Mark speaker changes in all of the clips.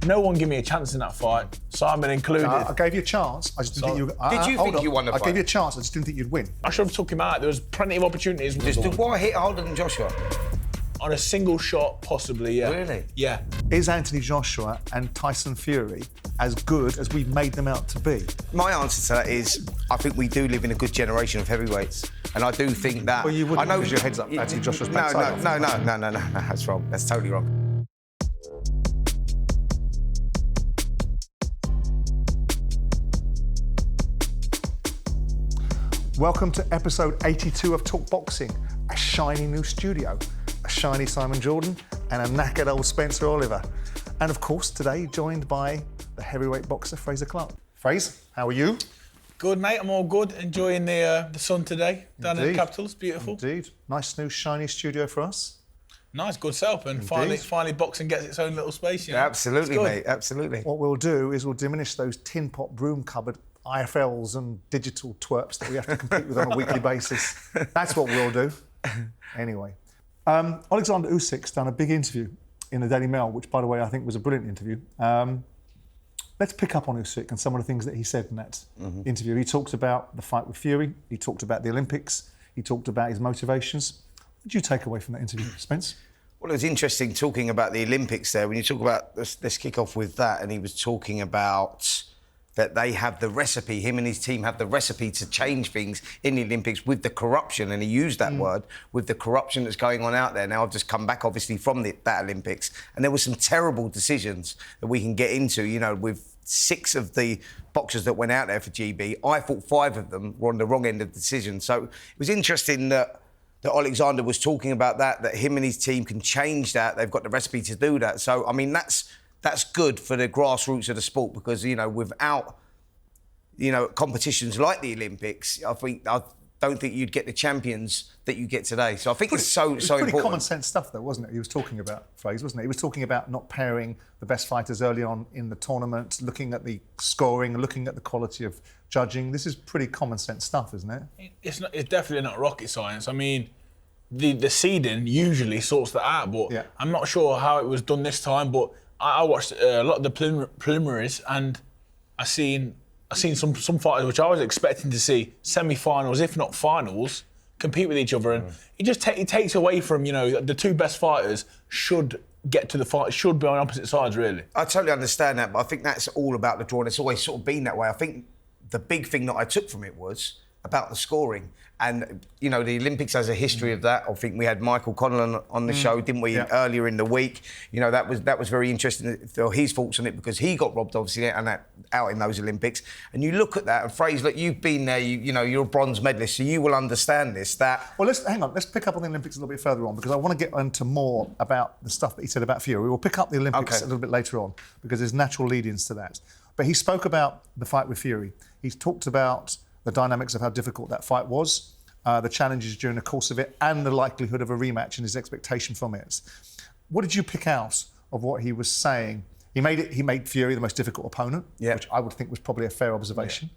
Speaker 1: no one gave me a chance in that fight, Simon included.
Speaker 2: I gave you a chance. I just didn't think you.
Speaker 3: Did you think you won the fight?
Speaker 2: I gave you a chance. I just didn't think you'd win.
Speaker 1: I should have took him out. There was plenty of opportunities.
Speaker 3: Does Dubois hit harder than Joshua?
Speaker 1: On a single shot, possibly, yeah.
Speaker 3: Really?
Speaker 1: Yeah.
Speaker 2: Is Anthony Joshua and Tyson Fury as good as we've made them out to be?
Speaker 3: My answer to that is, I think we do live in a good generation of heavyweights, and I do think that.
Speaker 2: Well, you wouldn't
Speaker 3: I know
Speaker 2: because your head's up. Anthony Joshua's
Speaker 3: No, that's wrong. That's totally wrong.
Speaker 2: Welcome to episode 82 of Talk Boxing, a shiny new studio, a shiny Simon Jordan and a knackered old Spencer Oliver. And of course, today joined by the heavyweight boxer, Frazer Clarke. Frazer, how are you?
Speaker 1: Good, mate. I'm all good. Enjoying the sun today down in the capital. It's beautiful.
Speaker 2: Indeed. Nice new shiny studio for us.
Speaker 1: Nice, good setup. And finally boxing gets its own little space. You know?
Speaker 3: Absolutely, mate. Absolutely.
Speaker 2: What we'll do is we'll diminish those tin pot broom cupboard IFLs and digital twerps that we have to compete with on a weekly basis. That's what we'll do. Anyway, Oleksandr Usyk's done a big interview in the Daily Mail, which, by the way, I think was a brilliant interview. Let's pick up on Usyk and some of the things that he said in that interview. He talked about the fight with Fury. He talked about the Olympics. He talked about his motivations. What did you take away from that interview, Spence?
Speaker 3: Well, it was interesting talking about the Olympics there. When you talk about, let's kick off with that, and he was talking about that they have the recipe, him and his team have the recipe to change things in the Olympics with the corruption, and he used that word, with the corruption that's going on out there. Now, I've just come back, obviously, from that Olympics, and there were some terrible decisions that we can get into, you know, with 6 of the boxers that went out there for GB. I thought 5 of them were on the wrong end of the decision. So it was interesting that Oleksandr was talking about that him and his team can change that. They've got the recipe to do that. So, I mean, that's good for the grassroots of the sport because, you know, without, you know, competitions like the Olympics, I don't think you'd get the champions that you get today. So I think it's so important.
Speaker 2: Pretty common sense stuff, though, wasn't it? He was talking about, Fraser, wasn't it? He was talking about not pairing the best fighters early on in the tournament, looking at the scoring, looking at the quality of judging. This is pretty common sense stuff, isn't it? It's
Speaker 1: definitely not rocket science. I mean, the seeding usually sorts that out, but I'm not sure how it was done this time, but I watched a lot of the preliminaries and I seen some fighters which I was expecting to see semi-finals, if not finals, compete with each other, and it takes away from, you know, the 2 best fighters should get to the fight, should be on opposite sides, really.
Speaker 3: I totally understand that, but I think that's all about the draw, and it's always sort of been that way. I think the big thing that I took from it was about the scoring. And, you know, the Olympics has a history of that. I think we had Michael Conlon on the show, didn't we, earlier in the week. You know, that was very interesting, his thoughts on it, because he got robbed, obviously, out in those Olympics. And you look at that, and Fraser, look, you've been there, you know, you're a bronze medalist, so you will understand this, that...
Speaker 2: Well, let's pick up on the Olympics a little bit further on, because I want to get into more about the stuff that he said about Fury. We will pick up the Olympics a little bit later on, because there's natural lead-ins to that. But he spoke about the fight with Fury. He's talked about the dynamics of how difficult that fight was, the challenges during the course of it, and the likelihood of a rematch and his expectation from it. What did you pick out of what he was saying? He made Fury the most difficult opponent, which I would think was probably a fair observation.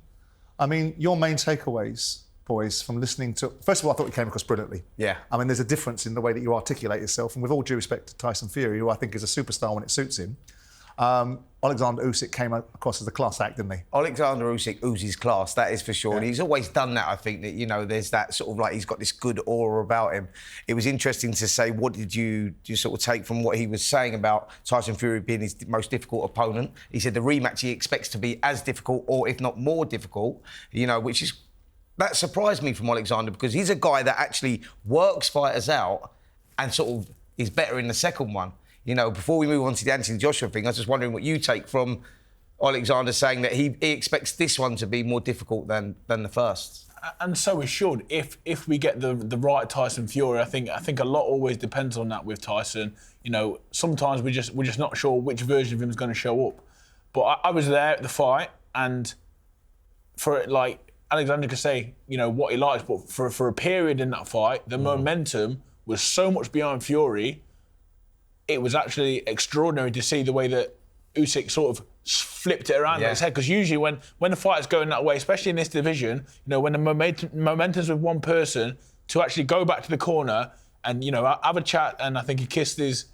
Speaker 2: I mean, your main takeaways, boys, from listening to... First of all, I thought you came across brilliantly.
Speaker 3: Yeah.
Speaker 2: I mean, there's a difference in the way that you articulate yourself, and with all due respect to Tyson Fury, who I think is a superstar when it suits him, Oleksandr Usyk came across as a class act, didn't he?
Speaker 3: Oleksandr Usyk oozes class, that is for sure. And he's always done that, I think, that, you know, there's that sort of like, he's got this good aura about him. It was interesting to say, what did you sort of take from what he was saying about Tyson Fury being his most difficult opponent? He said the rematch he expects to be as difficult, or if not more difficult, you know, which is... That surprised me from Oleksandr, because he's a guy that actually works fighters out and sort of is better in the second one. You know, before we move on to the Anthony Joshua thing, I was just wondering what you take from Oleksandr saying that he expects this one to be more difficult than the first.
Speaker 1: And so we should, if we get the right Tyson Fury. I think a lot always depends on that with Tyson. You know, sometimes we're just not sure which version of him is going to show up. But I was there at the fight, and for it, like Oleksandr could say, you know, what he likes, but for a period in that fight, the momentum was so much behind Fury. It was actually extraordinary to see the way that Usyk sort of flipped it around on his head. Because usually when the fight is going that way, especially in this division, you know, when the momentum's with one person, to actually go back to the corner and, you know, have a chat, and I think he kissed his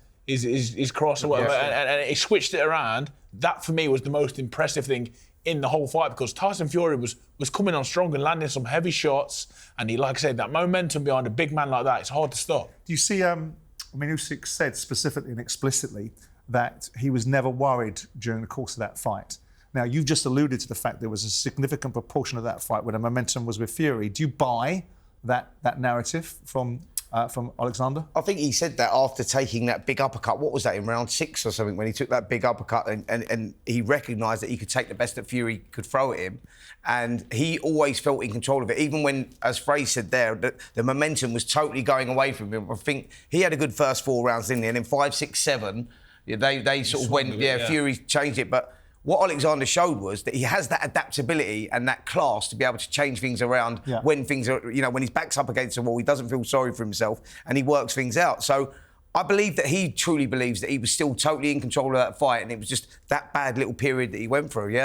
Speaker 1: cross or whatever, and he switched it around. that for me was the most impressive thing in the whole fight, because Tyson Fury was coming on strong and landing some heavy shots, and he, like I said, that momentum behind a big man like that, it's hard to stop.
Speaker 2: Do you see, Usyk said specifically and explicitly that he was never worried during the course of that fight. Now, you've just alluded to the fact there was a significant proportion of that fight where the momentum was with Fury. Do you buy that narrative from Oleksandr?
Speaker 3: I think he said that after taking that big uppercut. What was that, in round 6 or something, when he took that big uppercut and he recognised that he could take the best that Fury could throw at him. And he always felt in control of it, even when, as Frazer said there, the momentum was totally going away from him. I think he had a good first 4 rounds, didn't he? And then 5, 6, 7, they sort of went, Fury changed it. But what Oleksandr showed was that he has that adaptability and that class to be able to change things around when things are, when his back's up against the wall, he doesn't feel sorry for himself and he works things out. So I believe that he truly believes that he was still totally in control of that fight, and it was just that bad little period that he went through,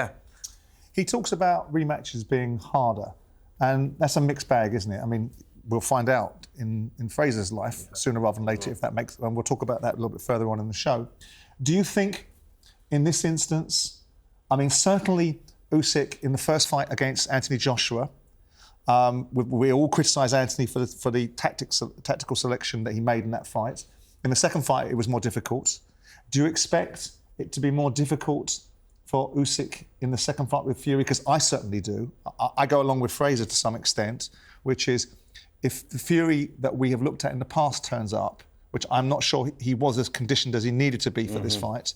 Speaker 2: He talks about rematches being harder, and that's a mixed bag, isn't it? I mean, we'll find out in Frazer's life sooner rather than later if that makes, and we'll talk about that a little bit further on in the show. Do you think in this instance, I mean, certainly Usyk in the first fight against Anthony Joshua, we all criticise Anthony for the tactical selection that he made in that fight. In the second fight, it was more difficult. Do you expect it to be more difficult for Usyk in the second fight with Fury? Because I certainly do. I go along with Frazer to some extent, which is if the Fury that we have looked at in the past turns up, which I'm not sure he was as conditioned as he needed to be for this fight,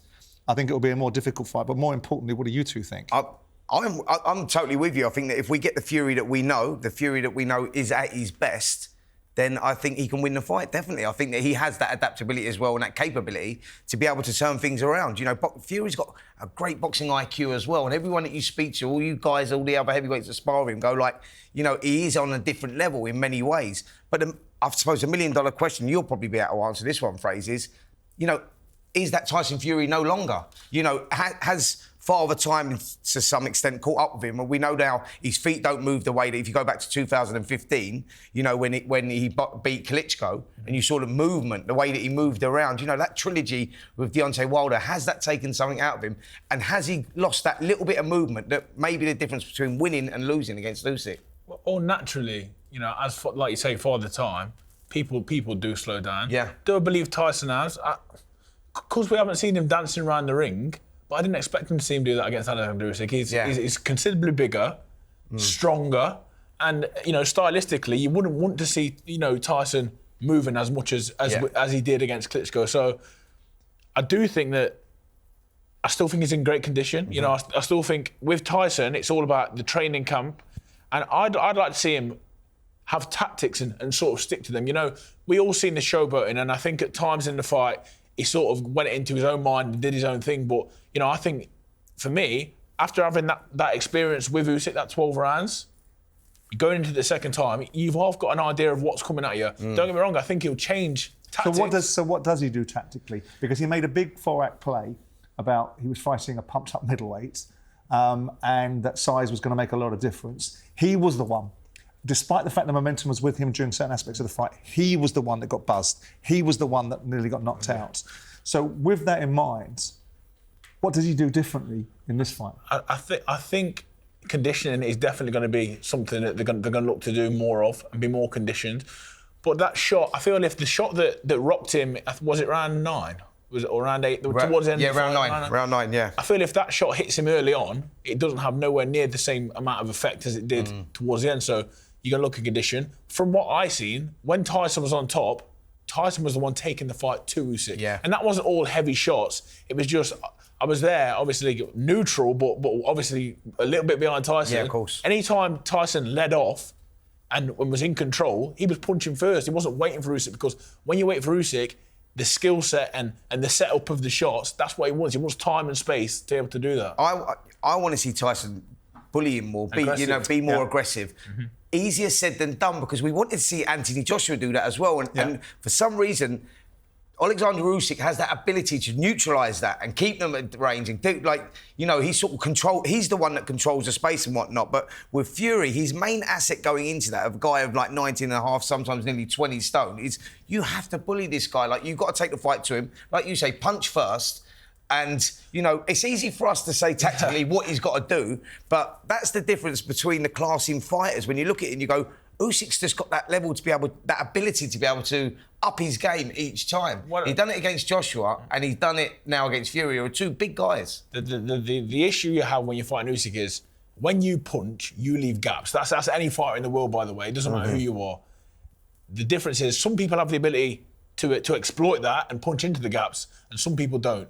Speaker 2: I think it will be a more difficult fight. But more importantly, what do you two think?
Speaker 3: I'm totally with you. I think that if we get the Fury that we know is at his best, then I think he can win the fight, definitely. I think that he has that adaptability as well and that capability to be able to turn things around. Fury's got a great boxing IQ as well, and everyone that you speak to, all you guys, all the other heavyweights that spar him, go like, he is on a different level in many ways. But I suppose $1 million question, you'll probably be able to answer this one, Frazer, is that Tyson Fury no longer? Has Father Time to some extent caught up with him? And we know now his feet don't move the way that, if you go back to 2015, when he beat Klitschko, and you saw the movement, the way that he moved around, that trilogy with Deontay Wilder, has that taken something out of him? And has he lost that little bit of movement that may be the difference between winning and losing against Usyk?
Speaker 1: Well, all naturally, like you say, Father Time, people do slow down.
Speaker 3: Yeah.
Speaker 1: Do I believe Tyson has? Because we haven't seen him dancing around the ring, but I didn't expect him to see him do that against Oleksandr Usyk. He's considerably bigger, stronger, and stylistically, you wouldn't want to see Tyson moving as much as he did against Klitschko. So I do think that I still think he's in great condition. I still think with Tyson, it's all about the training camp, and I'd like to see him have tactics and sort of stick to them. We all seen the showboating, and I think at times in the fight, he sort of went into his own mind and did his own thing. But, I think, for me, after having that experience with Usyk, that 12 rounds, going into the second time, you've half got an idea of what's coming at you. Don't get me wrong, I think he'll change tactics.
Speaker 2: So what does he do tactically? Because he made a big 4-act play about he was fighting a pumped-up middleweight and that size was going to make a lot of difference. He was the one. Despite the fact the momentum was with him during certain aspects of the fight, he was the one that got buzzed. He was the one that nearly got knocked out. So with that in mind, what does he do differently in this fight?
Speaker 1: I think conditioning is definitely going to be something that they're going to look to do more of and be more conditioned. But that shot, I feel if the shot that rocked him, was it round 9? Was it, or round 8? Towards the end of the
Speaker 3: round
Speaker 1: fight,
Speaker 3: 9. Round 9, yeah.
Speaker 1: I feel if that shot hits him early on, it doesn't have nowhere near the same amount of effect as it did towards the end. So you're going to look at condition. From what I seen, when Tyson was on top, Tyson was the one taking the fight to Usyk.
Speaker 3: Yeah.
Speaker 1: And that wasn't all heavy shots. It was just, I was there, obviously neutral, but obviously a little bit behind Tyson.
Speaker 3: Yeah, of course.
Speaker 1: Anytime Tyson led off and was in control, he was punching first. He wasn't waiting for Usyk, because when you wait for Usyk, the skill set and the setup of the shots, that's what he wants. He wants time and space to be able to do that.
Speaker 3: I want to see Tyson bully him more, be more aggressive. Easier said than done, because we wanted to see Anthony Joshua do that as well. And for some reason, Oleksandr Usyk has that ability to neutralise that and keep them at range and do, he's sort of he's the one that controls the space and whatnot. But with Fury, his main asset going into that, of a guy of 19 and a half, sometimes nearly 20 stone, is you have to bully this guy. You've got to take the fight to him. Like you say, punch first, And, you know, it's easy for us to say tactically what he's got to do, but that's the difference between the class in fighters. When you look at it and you go, Usyk's just got that level to be able, that ability to be able to up his game each time. He's done it against Joshua and he's done it now against Fury, who are two big guys.
Speaker 1: The issue you have when you're fighting Usyk is when you punch, you leave gaps. That's any fighter in the world, by the way. It doesn't matter who you are. The difference is some people have the ability to exploit that and punch into the gaps, and some people don't.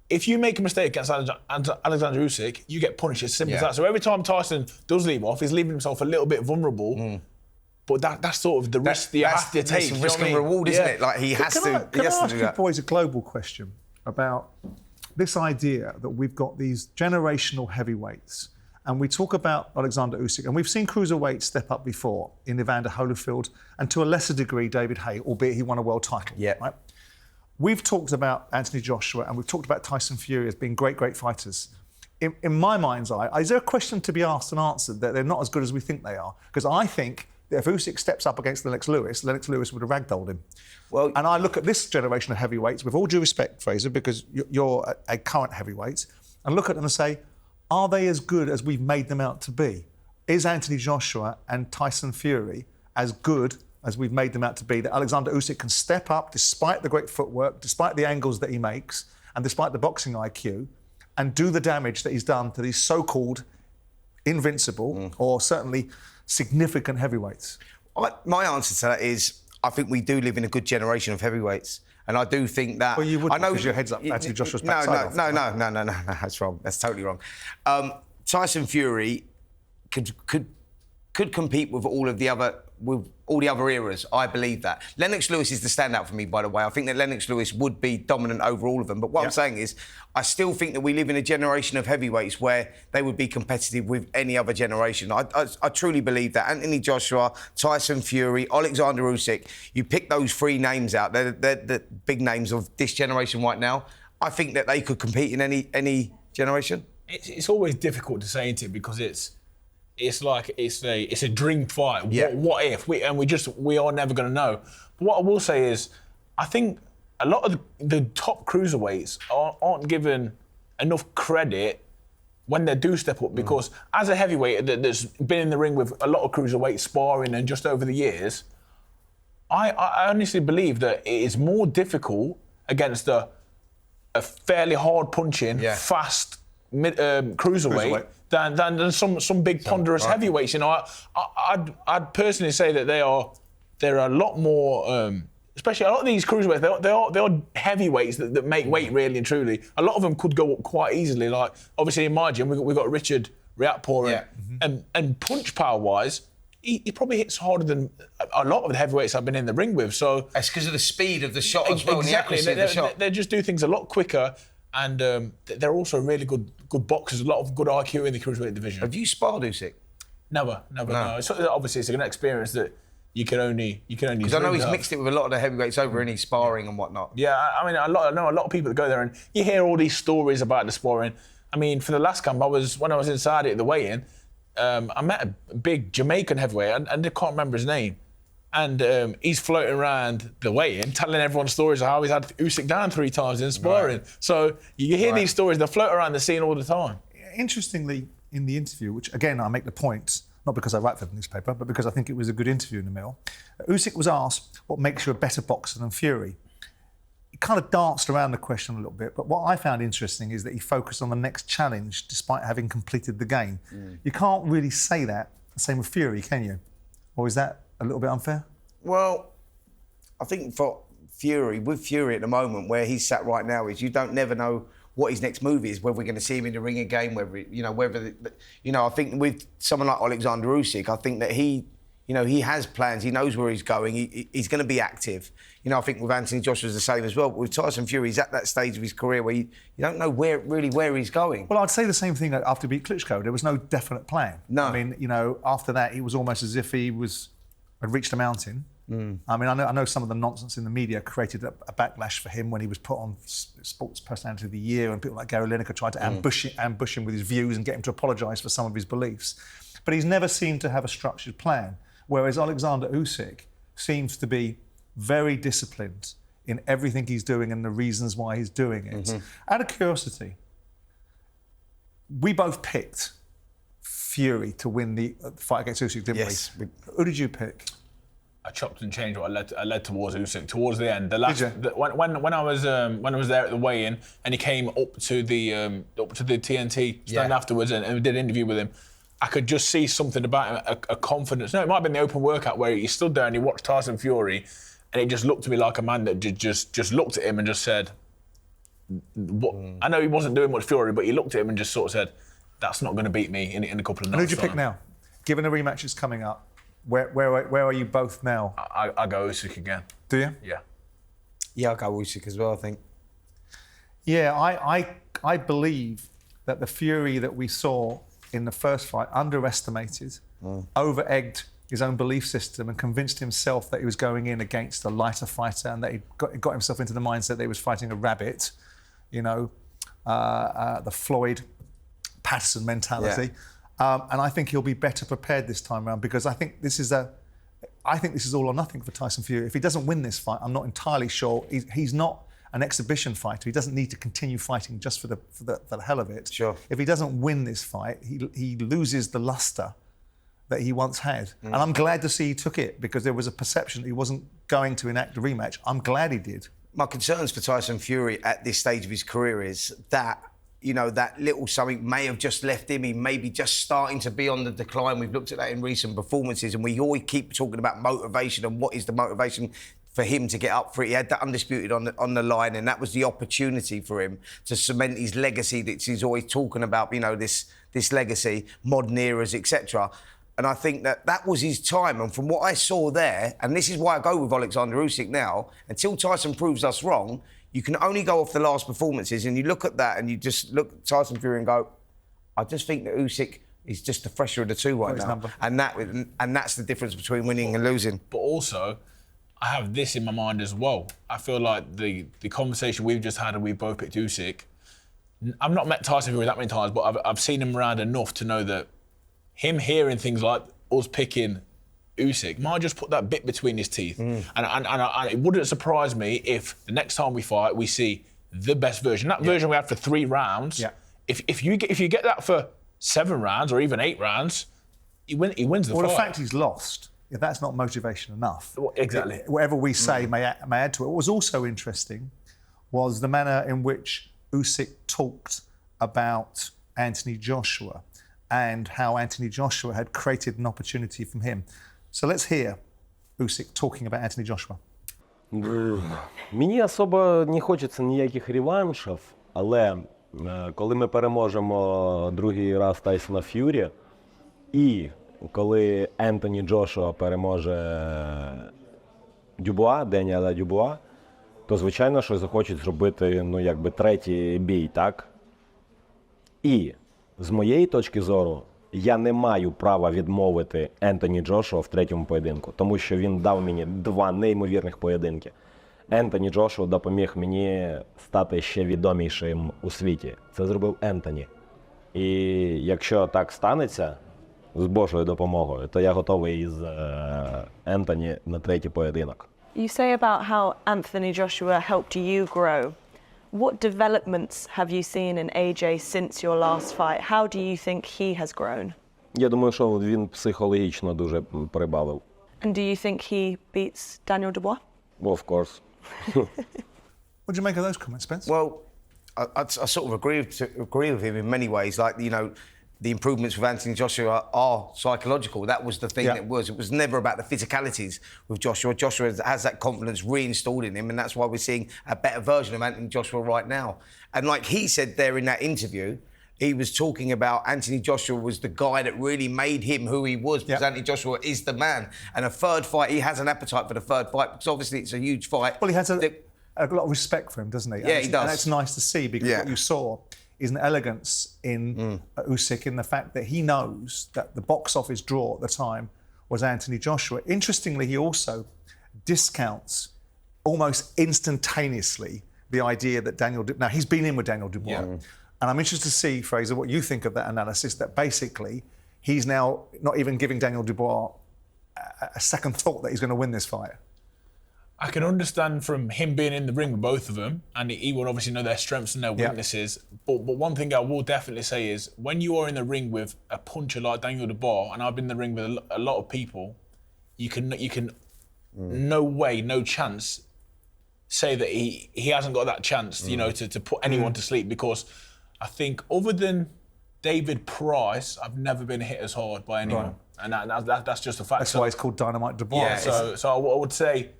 Speaker 1: If you make a mistake against Oleksandr Usyk, you get punished. It's simple as that. So every time Tyson does leave off, he's leaving himself a little bit vulnerable. But that's sort of the risk that you have to take.
Speaker 3: That's risk and reward, isn't it? Like he has to do that.
Speaker 2: Can I ask you boys a global question about this idea that we've got these generational heavyweights, and we talk about Oleksandr Usyk, and we've seen cruiserweights step up before in Evander Holyfield, and to a lesser degree David Haye, albeit he won a world title.
Speaker 3: Yeah.
Speaker 2: Right? We've talked about Anthony Joshua and we've talked about Tyson Fury as being great, great fighters. In my mind's eye, is there a question to be asked and answered that they're not as good as we think they are? Because I think that if Usyk steps up against Lennox Lewis would have ragdolled him. Well, and I look at this generation of heavyweights, with all due respect, Frazer, because you're a current heavyweight, and look at them and say, are they as good as we've made them out to be? Is Anthony Joshua and Tyson Fury as good as we've made them out to be, that Oleksandr Usyk can step up despite the great footwork, despite the angles that he makes, and despite the boxing IQ, and do the damage that he's done to these so-called invincible or certainly significant heavyweights?
Speaker 3: My answer to that is, I think we do live in a good generation of heavyweights. And I do think that...
Speaker 2: Well, you would, because your head's up Anthony Joshua's backside.
Speaker 3: No, that's wrong. That's totally wrong. Tyson Fury could compete with all the other eras. I believe that. Lennox Lewis is the standout for me, by the way. I think that Lennox Lewis would be dominant over all of them. But what I'm saying is, I still think that we live in a generation of heavyweights where they would be competitive with any other generation. I truly believe that. Anthony Joshua, Tyson Fury, Oleksandr Usyk, you pick those three names out. They're the big names of this generation right now. I think that they could compete in any generation.
Speaker 1: It's always difficult to say, into it, because it's a dream fight. Yeah. What if? We are never going to know. But what I will say is, I think a lot of the top cruiserweights aren't given enough credit when they do step up, because as a heavyweight that's been in the ring with a lot of cruiserweights sparring and just over the years, I honestly believe that it is more difficult against a fairly hard punching, fast cruiserweight. Than some big ponderous heavyweights. You know, I'd personally say that they're a lot more, especially a lot of these cruiserweights. They are heavyweights that make weight, really and truly. A lot of them could go up quite easily. Like obviously in my gym, we've got Richard Riatpour, and punch power wise, he probably hits harder than a lot of the heavyweights I've been in the ring with. So
Speaker 3: it's because of the speed of the shot as well.
Speaker 1: Exactly,
Speaker 3: and the accuracy of the shot.
Speaker 1: They just do things a lot quicker. And they're also really good boxers. A lot of good IQ in the cruiserweight division.
Speaker 3: Have you sparred Usyk?
Speaker 1: Never. No. Obviously, it's an experience that you can only. Because
Speaker 3: I know he's mixed it with a lot of the heavyweights over any sparring and whatnot.
Speaker 1: Yeah, I mean, I know a lot of people that go there, and you hear all these stories about the sparring. I mean, for the last camp, when I was inside it at the weigh-in, I met a big Jamaican heavyweight, and I can't remember his name. And he's floating around the weigh-in, telling everyone stories of how he's had Usyk down 3 times in sparring. Right. So you hear these stories, they float around the scene all the time.
Speaker 2: Interestingly, in the interview, which again, I make the point, not because I write for the newspaper, but because I think it was a good interview in the mill, Usyk was asked what makes you a better boxer than Fury. He kind of danced around the question a little bit, but what I found interesting is that he focused on the next challenge despite having completed the game. You can't really say that the same with Fury, can you? Or is that a little bit unfair?
Speaker 3: Well, I think with Fury at the moment, where he's sat right now, is you never know what his next move is, whether we're going to see him in the ring again, I think with someone like Oleksandr Usyk, I think that he has plans, he knows where he's going, he's going to be active. I think with Anthony Joshua's the same as well, but with Tyson Fury, he's at that stage of his career where you don't know where he's going.
Speaker 2: Well, I'd say the same thing after he beat Klitschko. There was no definite plan. No. I mean, after that, it was almost as if he had reached a mountain. I mean, I know some of the nonsense in the media created a backlash for him when he was put on Sports Personality of the Year, and people like Gary Lineker tried to ambush him with his views and get him to apologise for some of his beliefs. But he's never seemed to have a structured plan, whereas Oleksandr Usyk seems to be very disciplined in everything he's doing and the reasons why he's doing it. Out of curiosity, we both picked Fury to win the fight against Usyk, didn't we? Who did you pick?
Speaker 1: I chopped and changed what I led towards Usyk towards the end. When I was there at the weigh-in and he came up to the TNT stand afterwards and we did an interview with him, I could just see something about him, a confidence. No, it might have been the open workout where he stood there and he watched Tyson Fury, and it just looked to me like a man that just looked at him and just said, "What?" I know he wasn't doing much Fury, but he looked at him and just sort of said, "That's not going to beat me in a couple of
Speaker 2: And
Speaker 1: nights."
Speaker 2: who'd you pick now? Given the rematch is coming up, where are you both now?
Speaker 1: I go Usyk again.
Speaker 2: Do you?
Speaker 1: Yeah.
Speaker 3: Yeah, I'll go Usyk as well, I think.
Speaker 2: Yeah, I believe that the Fury that we saw in the first fight underestimated, over-egged his own belief system and convinced himself that he was going in against a lighter fighter and that he got himself into the mindset that he was fighting a rabbit, the Floyd Patterson mentality. And I think he'll be better prepared this time around because I think this is all or nothing for Tyson Fury. If he doesn't win this fight, I'm not entirely sure. He's not an exhibition fighter. He doesn't need to continue fighting just for the hell of it.
Speaker 3: Sure.
Speaker 2: If he doesn't win this fight, he loses the luster that he once had. And I'm glad to see he took it because there was a perception that he wasn't going to enact a rematch. I'm glad he did.
Speaker 3: My concerns for Tyson Fury at this stage of his career is that, that little something may have just left him. He may be just starting to be on the decline. We've looked at that in recent performances and we always keep talking about motivation and what is the motivation for him to get up for it. He had that undisputed on the line and that was the opportunity for him to cement his legacy that he's always talking about, this legacy, modern eras, etc. And I think that was his time. And from what I saw there, and this is why I go with Oleksandr Usyk now, until Tyson proves us wrong, you can only go off the last performances and you look at that and you just look at Tyson Fury and go, I just think that Usyk is just the fresher of the two right now. And that's the difference between winning and losing.
Speaker 1: But also, I have this in my mind as well. I feel like the conversation we've just had and we both picked Usyk, I've not met Tyson Fury that many times, but I've seen him around enough to know that him hearing things like us picking Usyk might just put that bit between his teeth. And it wouldn't surprise me if the next time we fight, we see the best version. That version we had for 3 rounds, if you get that for 7 rounds or even 8 rounds, he wins the fight.
Speaker 2: Well, the fact he's lost, if that's not motivation enough.
Speaker 1: Exactly.
Speaker 2: Whatever we say may add to it. What was also interesting was the manner in which Usyk talked about Anthony Joshua and how Anthony Joshua had created an opportunity from him. So let's hear Usyk talking about Anthony Joshua.
Speaker 4: Мені особо не хочеться ніяких реваншів, але коли ми переможемо другий раз Тайсона Ф'юрі і коли Ентоні Джошуа переможе Деніела Дюбуа, то звичайно, що захочуть зробити, третій бій, так? І з моєї точки зору, я не маю права відмовити Ентоні Джошуа в третьому поєдинку, тому що він дав мені 2 неймовірних поєдинки. Ентоні Джошуа допоміг мені стати ще відомішим у світі. Це зробив Ентоні. І якщо так станеться, з Божою допомогою, то я готовий із Ентоні на третій поєдинок.
Speaker 5: You say about how Anthony Joshua helped you grow. What developments have you seen in AJ since your last fight? How do you think he has grown?
Speaker 4: Я думаю, що він психологічно дуже прибавив.
Speaker 5: And do you think he beats Daniel Dubois?
Speaker 4: Well, of course.
Speaker 2: What do you make of those comments, Spence?
Speaker 3: Well, I sort of agree with him in many ways. Like, the improvements with Anthony Joshua are psychological. That was the thing It was never about the physicalities with Joshua. Joshua has that confidence reinstalled in him, and that's why we're seeing a better version of Anthony Joshua right now. And like he said there in that interview, he was talking about Anthony Joshua was the guy that really made him who he was, because Anthony Joshua is the man. And a third fight, he has an appetite for the third fight, because obviously it's a huge fight.
Speaker 2: Well, he has a lot of respect for him, doesn't he?
Speaker 3: Yeah, he does.
Speaker 2: And that's nice to see, because what you saw is an elegance in Usyk in the fact that he knows that the box office draw at the time was Anthony Joshua. Interestingly, he also discounts almost instantaneously the idea that now he's been in with Daniel Dubois. And I'm interested to see, Frazer, what you think of that analysis, that basically he's now not even giving Daniel Dubois a second thought that he's going to win this fight.
Speaker 1: I can understand from him being in the ring with both of them, and he will obviously know their strengths and their weaknesses. But one thing I will definitely say is, when you are in the ring with a puncher like Daniel Dubois, and I've been in the ring with a lot of people, you can no way, no chance say that he hasn't got that chance, you know, to put anyone to sleep, because I think other than David Price, I've never been hit as hard by anyone. Right. And that's just a fact.
Speaker 2: That's why it's called Dynamite Dubois.
Speaker 1: Yeah, so I would say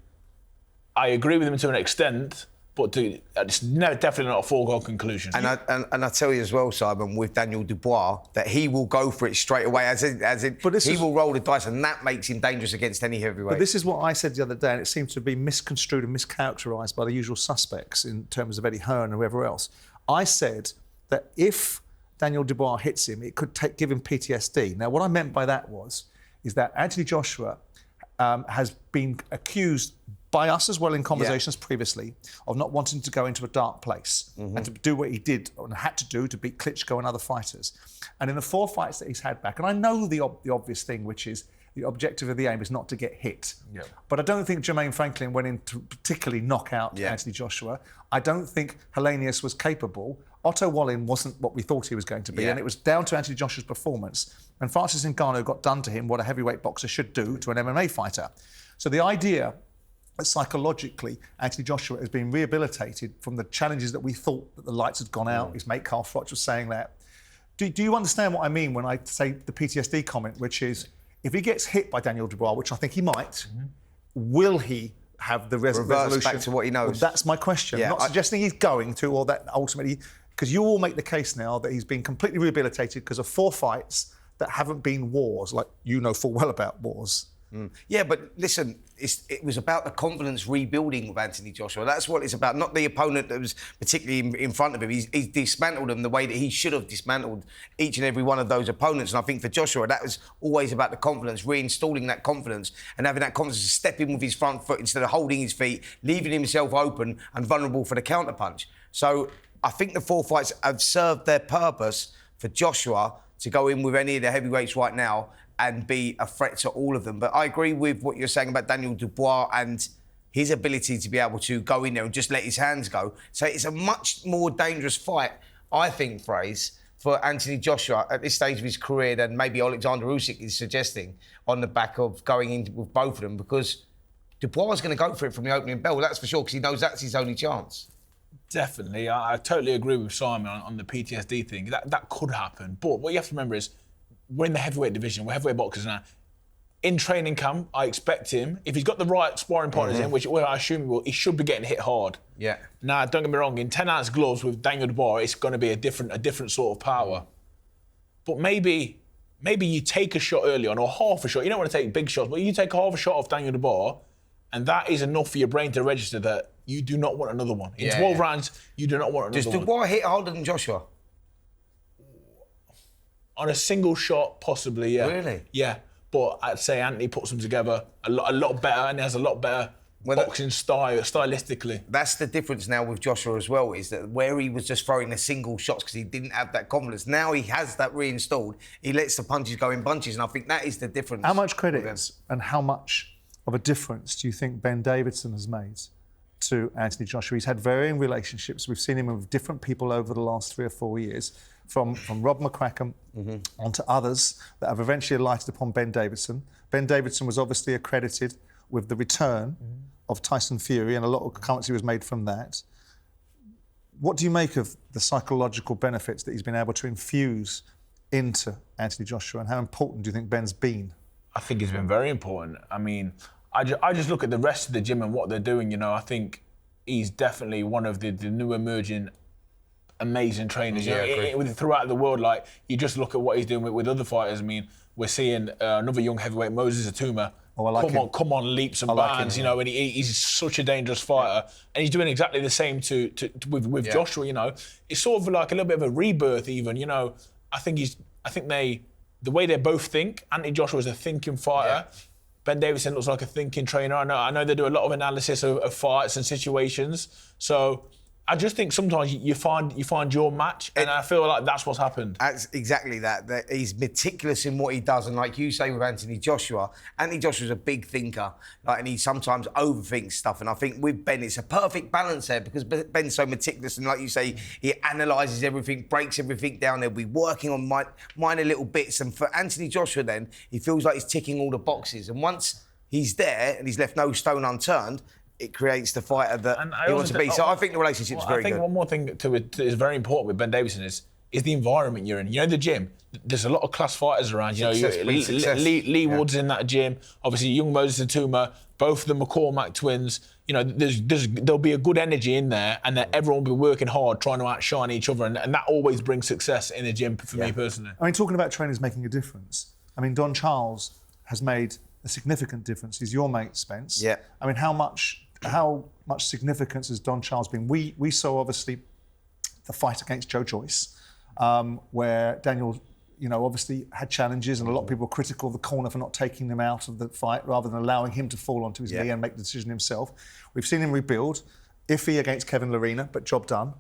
Speaker 1: I agree with him to an extent, but it's definitely not a foregone conclusion.
Speaker 3: And I tell you as well, Simon, with Daniel Dubois, that he will go for it straight away, as in he will roll the dice, and that makes him dangerous against any heavyweight.
Speaker 2: But this is what I said the other day, and it seems to be misconstrued and mischaracterised by the usual suspects in terms of Eddie Hearn and whoever else. I said that if Daniel Dubois hits him, it could give him PTSD. Now, what I meant by that is that Anthony Joshua has been accused by us as well in conversations previously of not wanting to go into a dark place and to do what he did and had to do to beat Klitschko and other fighters. And in the 4 fights that he's had back, and I know the obvious thing, which is the objective of the aim is not to get hit. Yeah. But I don't think Jermaine Franklin went in to particularly knock out Anthony Joshua. I don't think Helenius was capable. Otto Wallin wasn't what we thought he was going to be, and it was down to Anthony Joshua's performance. And Francis Ngannou got done to him what a heavyweight boxer should do to an MMA fighter. So the idea that psychologically Anthony Joshua has been rehabilitated from the challenges that we thought that the lights had gone out, his mate Carl Froch was saying that. Do you understand what I mean when I say the PTSD comment, which is, if he gets hit by Daniel Dubois, which I think he might, will he have the resolution
Speaker 3: back to what he knows?
Speaker 2: Well, that's my question. Not suggesting he's going to, or that ultimately, because you all make the case now that he's been completely rehabilitated because of 4 fights that haven't been wars, like you know full well about wars.
Speaker 3: Yeah, but listen, it was about the confidence rebuilding with Anthony Joshua. That's what it's about, not the opponent that was particularly in front of him. He's dismantled them the way that he should have dismantled each and every one of those opponents. And I think for Joshua, that was always about the confidence, reinstalling that confidence and having that confidence to step in with his front foot instead of holding his feet, leaving himself open and vulnerable for the counterpunch. So I think the 4 fights have served their purpose for Joshua to go in with any of the heavyweights right now and be a threat to all of them. But I agree with what you're saying about Daniel Dubois and his ability to be able to go in there and just let his hands go. So it's a much more dangerous fight, I think, Fraze, for Anthony Joshua at this stage of his career than maybe Oleksandr Usyk is suggesting on the back of going in with both of them, because Dubois is going to go for it from the opening bell, that's for sure, because he knows that's his only chance.
Speaker 1: Definitely. I totally agree with Simon on the PTSD thing. That could happen. But what you have to remember is, we're in the heavyweight division, we're heavyweight boxers now. In training camp, I expect him, if he's got the right sparring partners in, which I assume he will, he should be getting hit hard. Yeah. Now, don't get me wrong, in 10-ounce gloves with Daniel Dubois, it's going to be a different sort of power. But maybe you take a shot early on, or half a shot. You don't want to take big shots, but you take half a shot off Daniel Dubois, and that is enough for your brain to register that you do not want another one. In 12 rounds, you do not want another one.
Speaker 3: Does Dubois hit harder than Joshua?
Speaker 1: On a single shot, possibly, yeah.
Speaker 3: Really?
Speaker 1: Yeah, but I'd say Anthony puts them together a lot better, and has a lot better boxing style, stylistically.
Speaker 3: That's the difference now with Joshua as well, is that where he was just throwing the single shots because he didn't have that confidence, now he has that reinstalled. He lets the punches go in bunches, and I think that is the difference.
Speaker 2: How much credit and how much of a difference do you think Ben Davison has made to Anthony Joshua? He's had varying relationships. We've seen him with different people over the last 3 or 4 years, from Rob McCracken onto others that have eventually alighted upon Ben Davison. Ben Davison was obviously accredited with the return of Tyson Fury, and a lot of currency was made from that. What do you make of the psychological benefits that he's been able to infuse into Anthony Joshua, and how important do you think Ben's been?
Speaker 1: I think he's been very important. I mean, I just look at the rest of the gym and what they're doing, you know. I think he's definitely one of the new emerging amazing trainers. Throughout the world, like, you just look at what he's doing with other fighters. I mean, we're seeing another young heavyweight, Moses Atuma, come on leaps and bounds, you know, and he's such a dangerous fighter, and he's doing exactly the same with Joshua, you know. It's sort of like a little bit of a rebirth even, you know. I think the way they both think, Anthony Joshua is a thinking fighter. Yeah. Ben Davison looks like a thinking trainer. I know they do a lot of analysis of fights and situations. So I just think sometimes you find your match, and I feel like that's what's happened.
Speaker 3: That's exactly that. That he's meticulous in what he does, and like you say with Anthony Joshua's a big thinker, like, and he sometimes overthinks stuff. And I think with Ben, it's a perfect balance there because Ben's so meticulous, and like you say, he analyses everything, breaks everything down. They'll be working on minor little bits, and for Anthony Joshua, then he feels like he's ticking all the boxes. And once he's there and he's left no stone unturned, it creates the fighter that he wants to be. So I think the relationship's very good.
Speaker 1: I think one more thing is very important with Ben Davison is the environment you're in. You know, the gym, there's a lot of class fighters around. You know, Lee Wood's in that gym. Obviously, young Moses Atuma, both of them are McCormack twins. You know, there'll be a good energy in there, and that everyone will be working hard trying to outshine each other, and that always brings success in the gym for me personally.
Speaker 2: I mean, talking about trainers making a difference, I mean, Don Charles has made a significant difference. He's your mate, Spence.
Speaker 3: Yeah.
Speaker 2: I mean, how much significance has Don Charles been? We saw, obviously, the fight against Joyce, where Daniel, you know, obviously had challenges, and a lot of people were critical of the corner for not taking him out of the fight rather than allowing him to fall onto his knee and make the decision himself. We've seen him rebuild. Iffy against Kevin Lerena, but job done.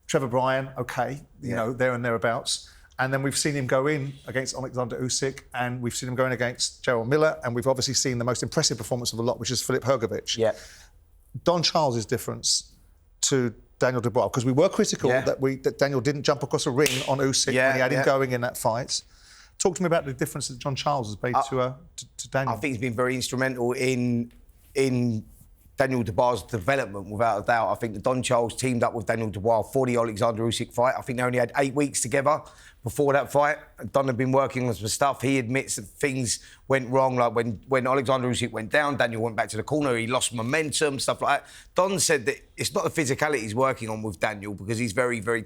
Speaker 2: Trevor Bryan, okay, you know, there and thereabouts. And then we've seen him go in against Oleksandr Usyk, and we've seen him going against Gerald Miller, and we've obviously seen the most impressive performance of the lot, which is Filip Hrgovic.
Speaker 3: Yeah.
Speaker 2: Don Charles' difference to Daniel Dubois, because we were critical that Daniel didn't jump across a ring on Usyk when he had him going in that fight. Talk to me about the difference that Don Charles has made to Daniel.
Speaker 3: I think he's been very instrumental in Daniel Dubois' development, without a doubt. I think that Don Charles teamed up with Daniel Dubois for the Oleksandr Usyk fight. I think they only had 8 weeks together before that fight. Don had been working on some stuff. He admits that things went wrong, like when Oleksandr Usyk went down, Daniel went back to the corner, he lost momentum, stuff like that. Don said that it's not the physicality he's working on with Daniel, because he's very, very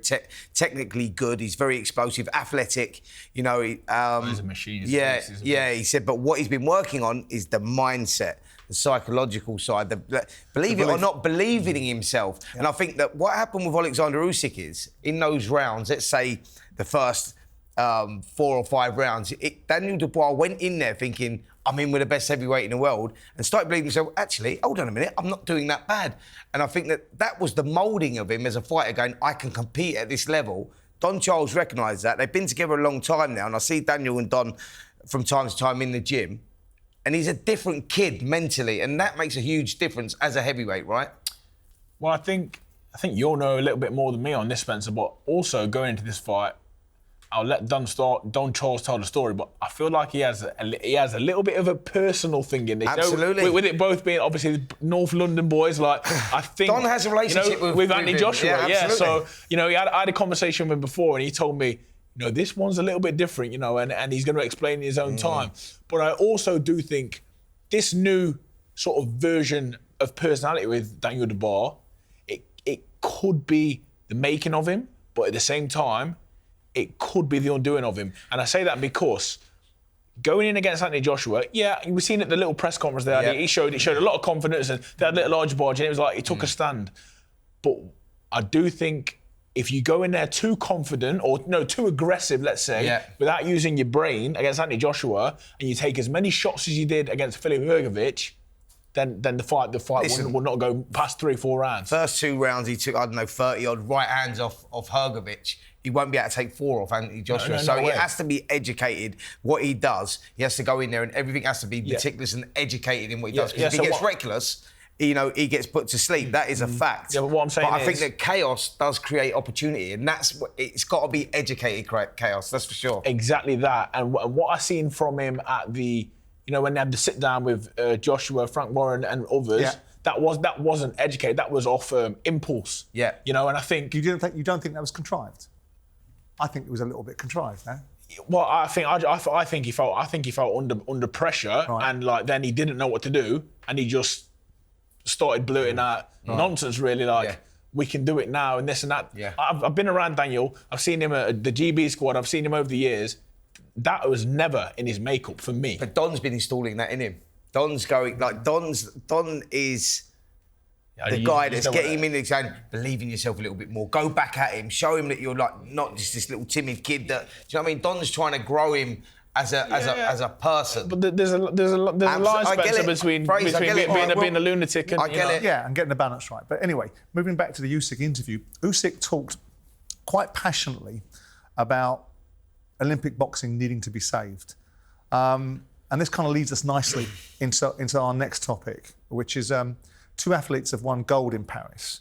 Speaker 3: technically good. He's very explosive, athletic. You know,
Speaker 1: he's a machine.
Speaker 3: He said, but what he's been working on is the mindset, the psychological side, believe it or not, believing in himself. Yeah. And I think that what happened with Oleksandr Usyk is, in those rounds, let's say the first 4 or 5 rounds, Daniel Dubois went in there thinking, I'm in with the best heavyweight in the world, and started believing himself, actually, hold on a minute, I'm not doing that bad. And I think that was the moulding of him as a fighter, going, I can compete at this level. Don Charles recognised that. They've been together a long time now, and I see Daniel and Don from time to time in the gym, and he's a different kid mentally, and that makes a huge difference as a heavyweight, right?
Speaker 1: Well, I think you'll know a little bit more than me on this, Spencer, but also going into this fight, I'll let Don Charles tell the story, but I feel like he has a little bit of a personal thing in this.
Speaker 3: Absolutely.
Speaker 1: With it both being obviously North London boys, like I think
Speaker 3: Don has a relationship with
Speaker 1: Anthony Joshua. Yeah, so you know, I had a conversation with him before, and he told me, you know, this one's a little bit different, you know, and he's going to explain in his own time. But I also do think this new sort of version of personality with Daniel Dubois, it could be the making of him, but at the same time, it could be the undoing of him. And I say that because going in against Anthony Joshua, we've seen at the little press conference they had, he showed a lot of confidence, and they had a little large barge, and it was like he took a stand. But I do think if you go in there too confident, or too aggressive, let's say, without using your brain against Anthony Joshua, and you take as many shots as you did against Filip Hrgovic, then the fight will not go past 3-4 rounds.
Speaker 3: First 2 rounds, he took, 30-odd right hands off Hrgovic. He won't be able to take 4 off Anthony Joshua. So he has to be educated what he does. He has to go in there, and everything has to be meticulous and educated in what he does. Because if he gets reckless, you know, he gets put to sleep. That is a fact.
Speaker 1: Yeah, but what I'm saying
Speaker 3: I think that chaos does create opportunity, and it's got to be educated chaos. That's for sure.
Speaker 1: Exactly that. And what I seen from him at the, you know, when they had the sit down with Joshua, Frank Warren, and others. That wasn't educated. That was off impulse. Yeah. You know, and I think
Speaker 2: you don't think that was contrived. I think it was a little bit contrived, no?
Speaker 1: Well, I think he felt under pressure, and like then he didn't know what to do, and he just started blurting out nonsense. Really, like we can do it now and this and that. Yeah. I've been around Daniel. I've seen him at the GB squad. I've seen him over the years. That was never in his makeup for me.
Speaker 3: But Don's been installing that in him. Don's going like Don is. The guy that's getting him in the saying, believe in yourself a little bit more. Go back at him. Show him that you're like not just this little timid kid. That, do you know what I mean? Don's trying to grow him as a person.
Speaker 1: But there's a line, Spencer, between being a lunatic and...
Speaker 3: I get it.
Speaker 2: Yeah, and getting the balance right. But anyway, moving back to the Usyk interview, Usyk talked quite passionately about Olympic boxing needing to be saved. And this kind of leads us nicely into our next topic, which is two athletes have won gold in Paris.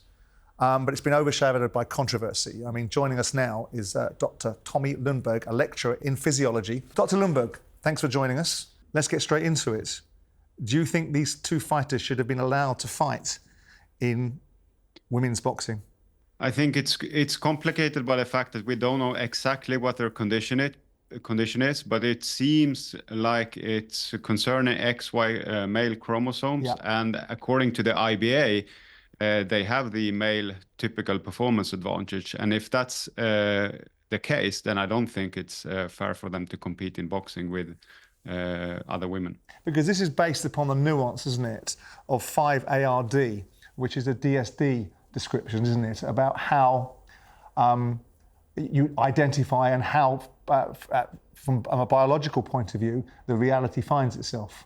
Speaker 2: But it's been overshadowed by controversy. I mean, joining us now is Dr. Tommy Lundberg, a lecturer in physiology. Dr. Lundberg, thanks for joining us. Let's get straight into it. Do you think these two fighters should have been allowed to fight in women's boxing?
Speaker 6: I think it's complicated by the fact that we don't know exactly what their condition is, but it seems like it's concerning XY male chromosomes. Yeah. And according to the IBA, they have the male typical performance advantage. And if that's the case, then I don't think it's fair for them to compete in boxing with other women. Because
Speaker 2: this is based upon the nuance, isn't it, of 5-ARD, which is a DSD description, isn't it, about how you identify and how, from a biological point of view, the reality finds itself.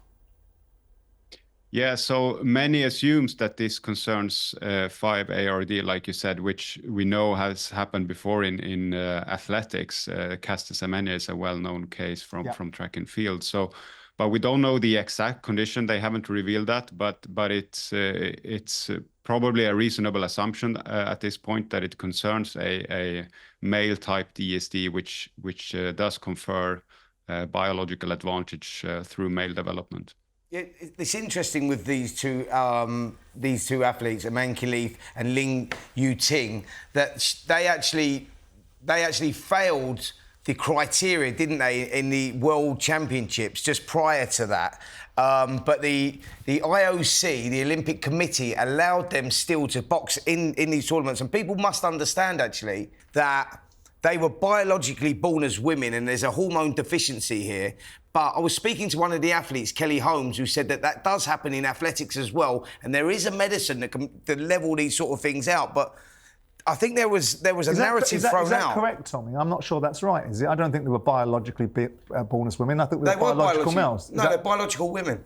Speaker 6: Yeah, so many assumes that this concerns 5-ARD, like you said, which we know has happened before in athletics. Caster Semenya is a well-known case from track and field. So, but we don't know the exact condition. They haven't revealed that, but it's probably a reasonable assumption at this point that it concerns a male-type DSD, which does confer biological advantage through male development.
Speaker 3: Yeah, it's interesting with these two athletes, Aman Khalif and Ling Yuting, that they actually failed the criteria, didn't they, in the World Championships just prior to that. But the IOC, the Olympic Committee, allowed them still to box in these tournaments. And people must understand, actually, that they were biologically born as women and there's a hormone deficiency here. But I was speaking to one of the athletes, Kelly Holmes, who said that does happen in athletics as well. And there is a medicine that can level these sort of things out. But I think there was a narrative thrown out.
Speaker 2: Is that correct, Tommy? I'm not sure that's right, is it? I don't think they were biologically born as women. I think they were biological males.
Speaker 3: No, they're biological women.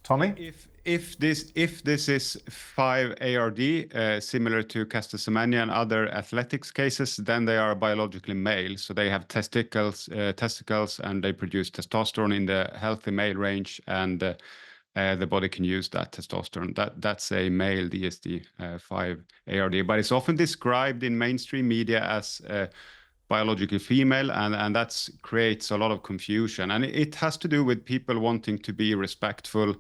Speaker 2: Tommy?
Speaker 6: If this is 5-ARD, similar to Caster Semenya and other athletics cases, then they are biologically male. So they have testicles, and they produce testosterone in the healthy male range, and the body can use that testosterone. That's a male DSD, 5-ARD. But it's often described in mainstream media as biologically female, and that creates a lot of confusion. And it has to do with people wanting to be respectful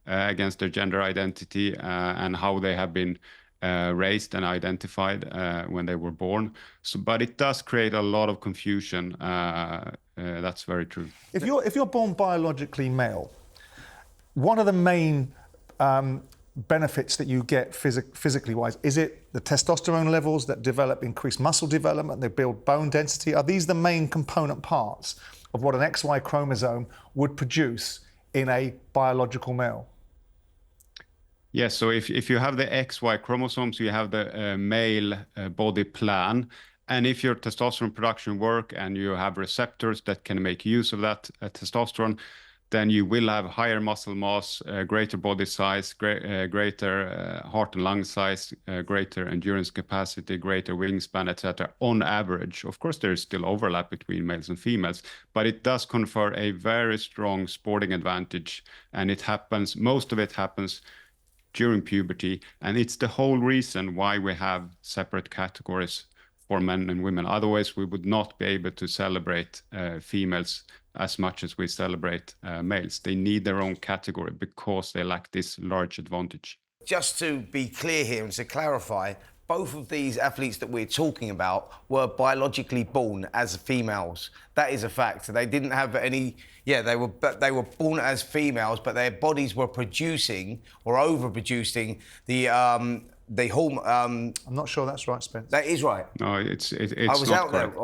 Speaker 6: against their gender identity and how they have been raised and identified when they were born. So, but it does create a lot of confusion. That's very true.
Speaker 2: If you're born biologically male, one of the main benefits that you get physically wise, is it the testosterone levels that develop increased muscle development, they build bone density? Are these the main component parts of what an XY chromosome would produce in a biological male?
Speaker 6: Yes, so if you have the XY chromosomes, you have the male body plan. And if your testosterone production work and you have receptors that can make use of that testosterone, then you will have higher muscle mass, greater body size, greater heart and lung size, greater endurance capacity, greater wingspan, etc. on average. Of course, there is still overlap between males and females, but it does confer a very strong sporting advantage. And most of it happens during puberty. And it's the whole reason why we have separate categories for men and women. Otherwise, we would not be able to celebrate females as much as we celebrate males. They need their own category because they lack this large advantage.
Speaker 3: Just to be clear here and to clarify, both of these athletes that we're talking about were biologically born as females. That is a fact. They didn't have any... Yeah, they were born as females, but their bodies were producing or overproducing the hormone.
Speaker 2: I'm not sure that's right, Spence.
Speaker 3: That is right.
Speaker 6: No, it's
Speaker 3: I was
Speaker 6: not
Speaker 3: out
Speaker 6: correct.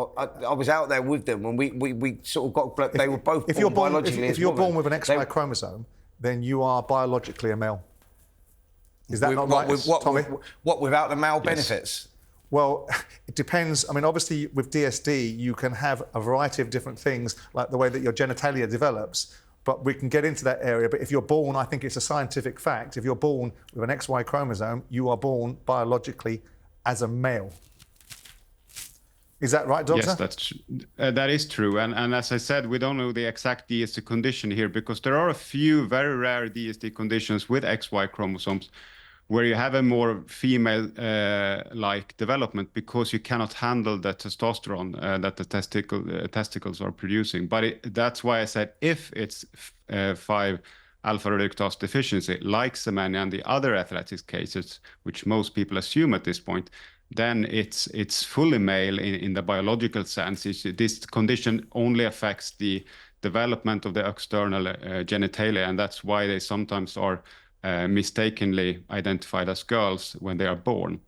Speaker 3: there. I was out there with them, and we sort of got. They were both born biologically.
Speaker 2: If you're born with an XY chromosome, then you are biologically a male. Is that not right, Tommy?
Speaker 3: What without the male benefits?
Speaker 2: Well, it depends. I mean, obviously with DSD, you can have a variety of different things, like the way that your genitalia develops, but we can get into that area. But if you're born, I think it's a scientific fact, if you're born with an XY chromosome, you are born biologically as a male. Is that right, Doctor?
Speaker 6: Yes, that is true. And as I said, we don't know the exact DSD condition here because there are a few very rare DSD conditions with XY chromosomes where you have a more female-like development because you cannot handle the testosterone that the testicles are producing. But that's why I said if it's 5-alpha reductase deficiency, like Semenya and the other athletics cases, which most people assume at this point, then it's fully male in the biological sense. This condition only affects the development of the external genitalia, and that's why they sometimes are mistakenly identified as girls when they are born.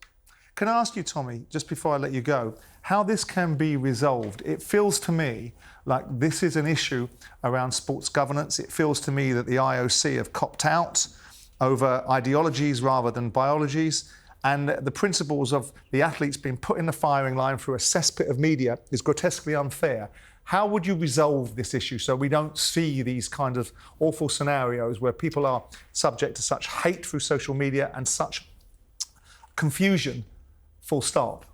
Speaker 2: Can I ask you, Tommy, just before I let you go, how this can be resolved? It feels to me like this is an issue around sports governance. It feels to me that the IOC have copped out over ideologies rather than biologies. And the principles of the athletes being put in the firing line through a cesspit of media is grotesquely unfair. How would you resolve this issue so we don't see these kind of awful scenarios where people are subject to such hate through social media and such confusion, full stop?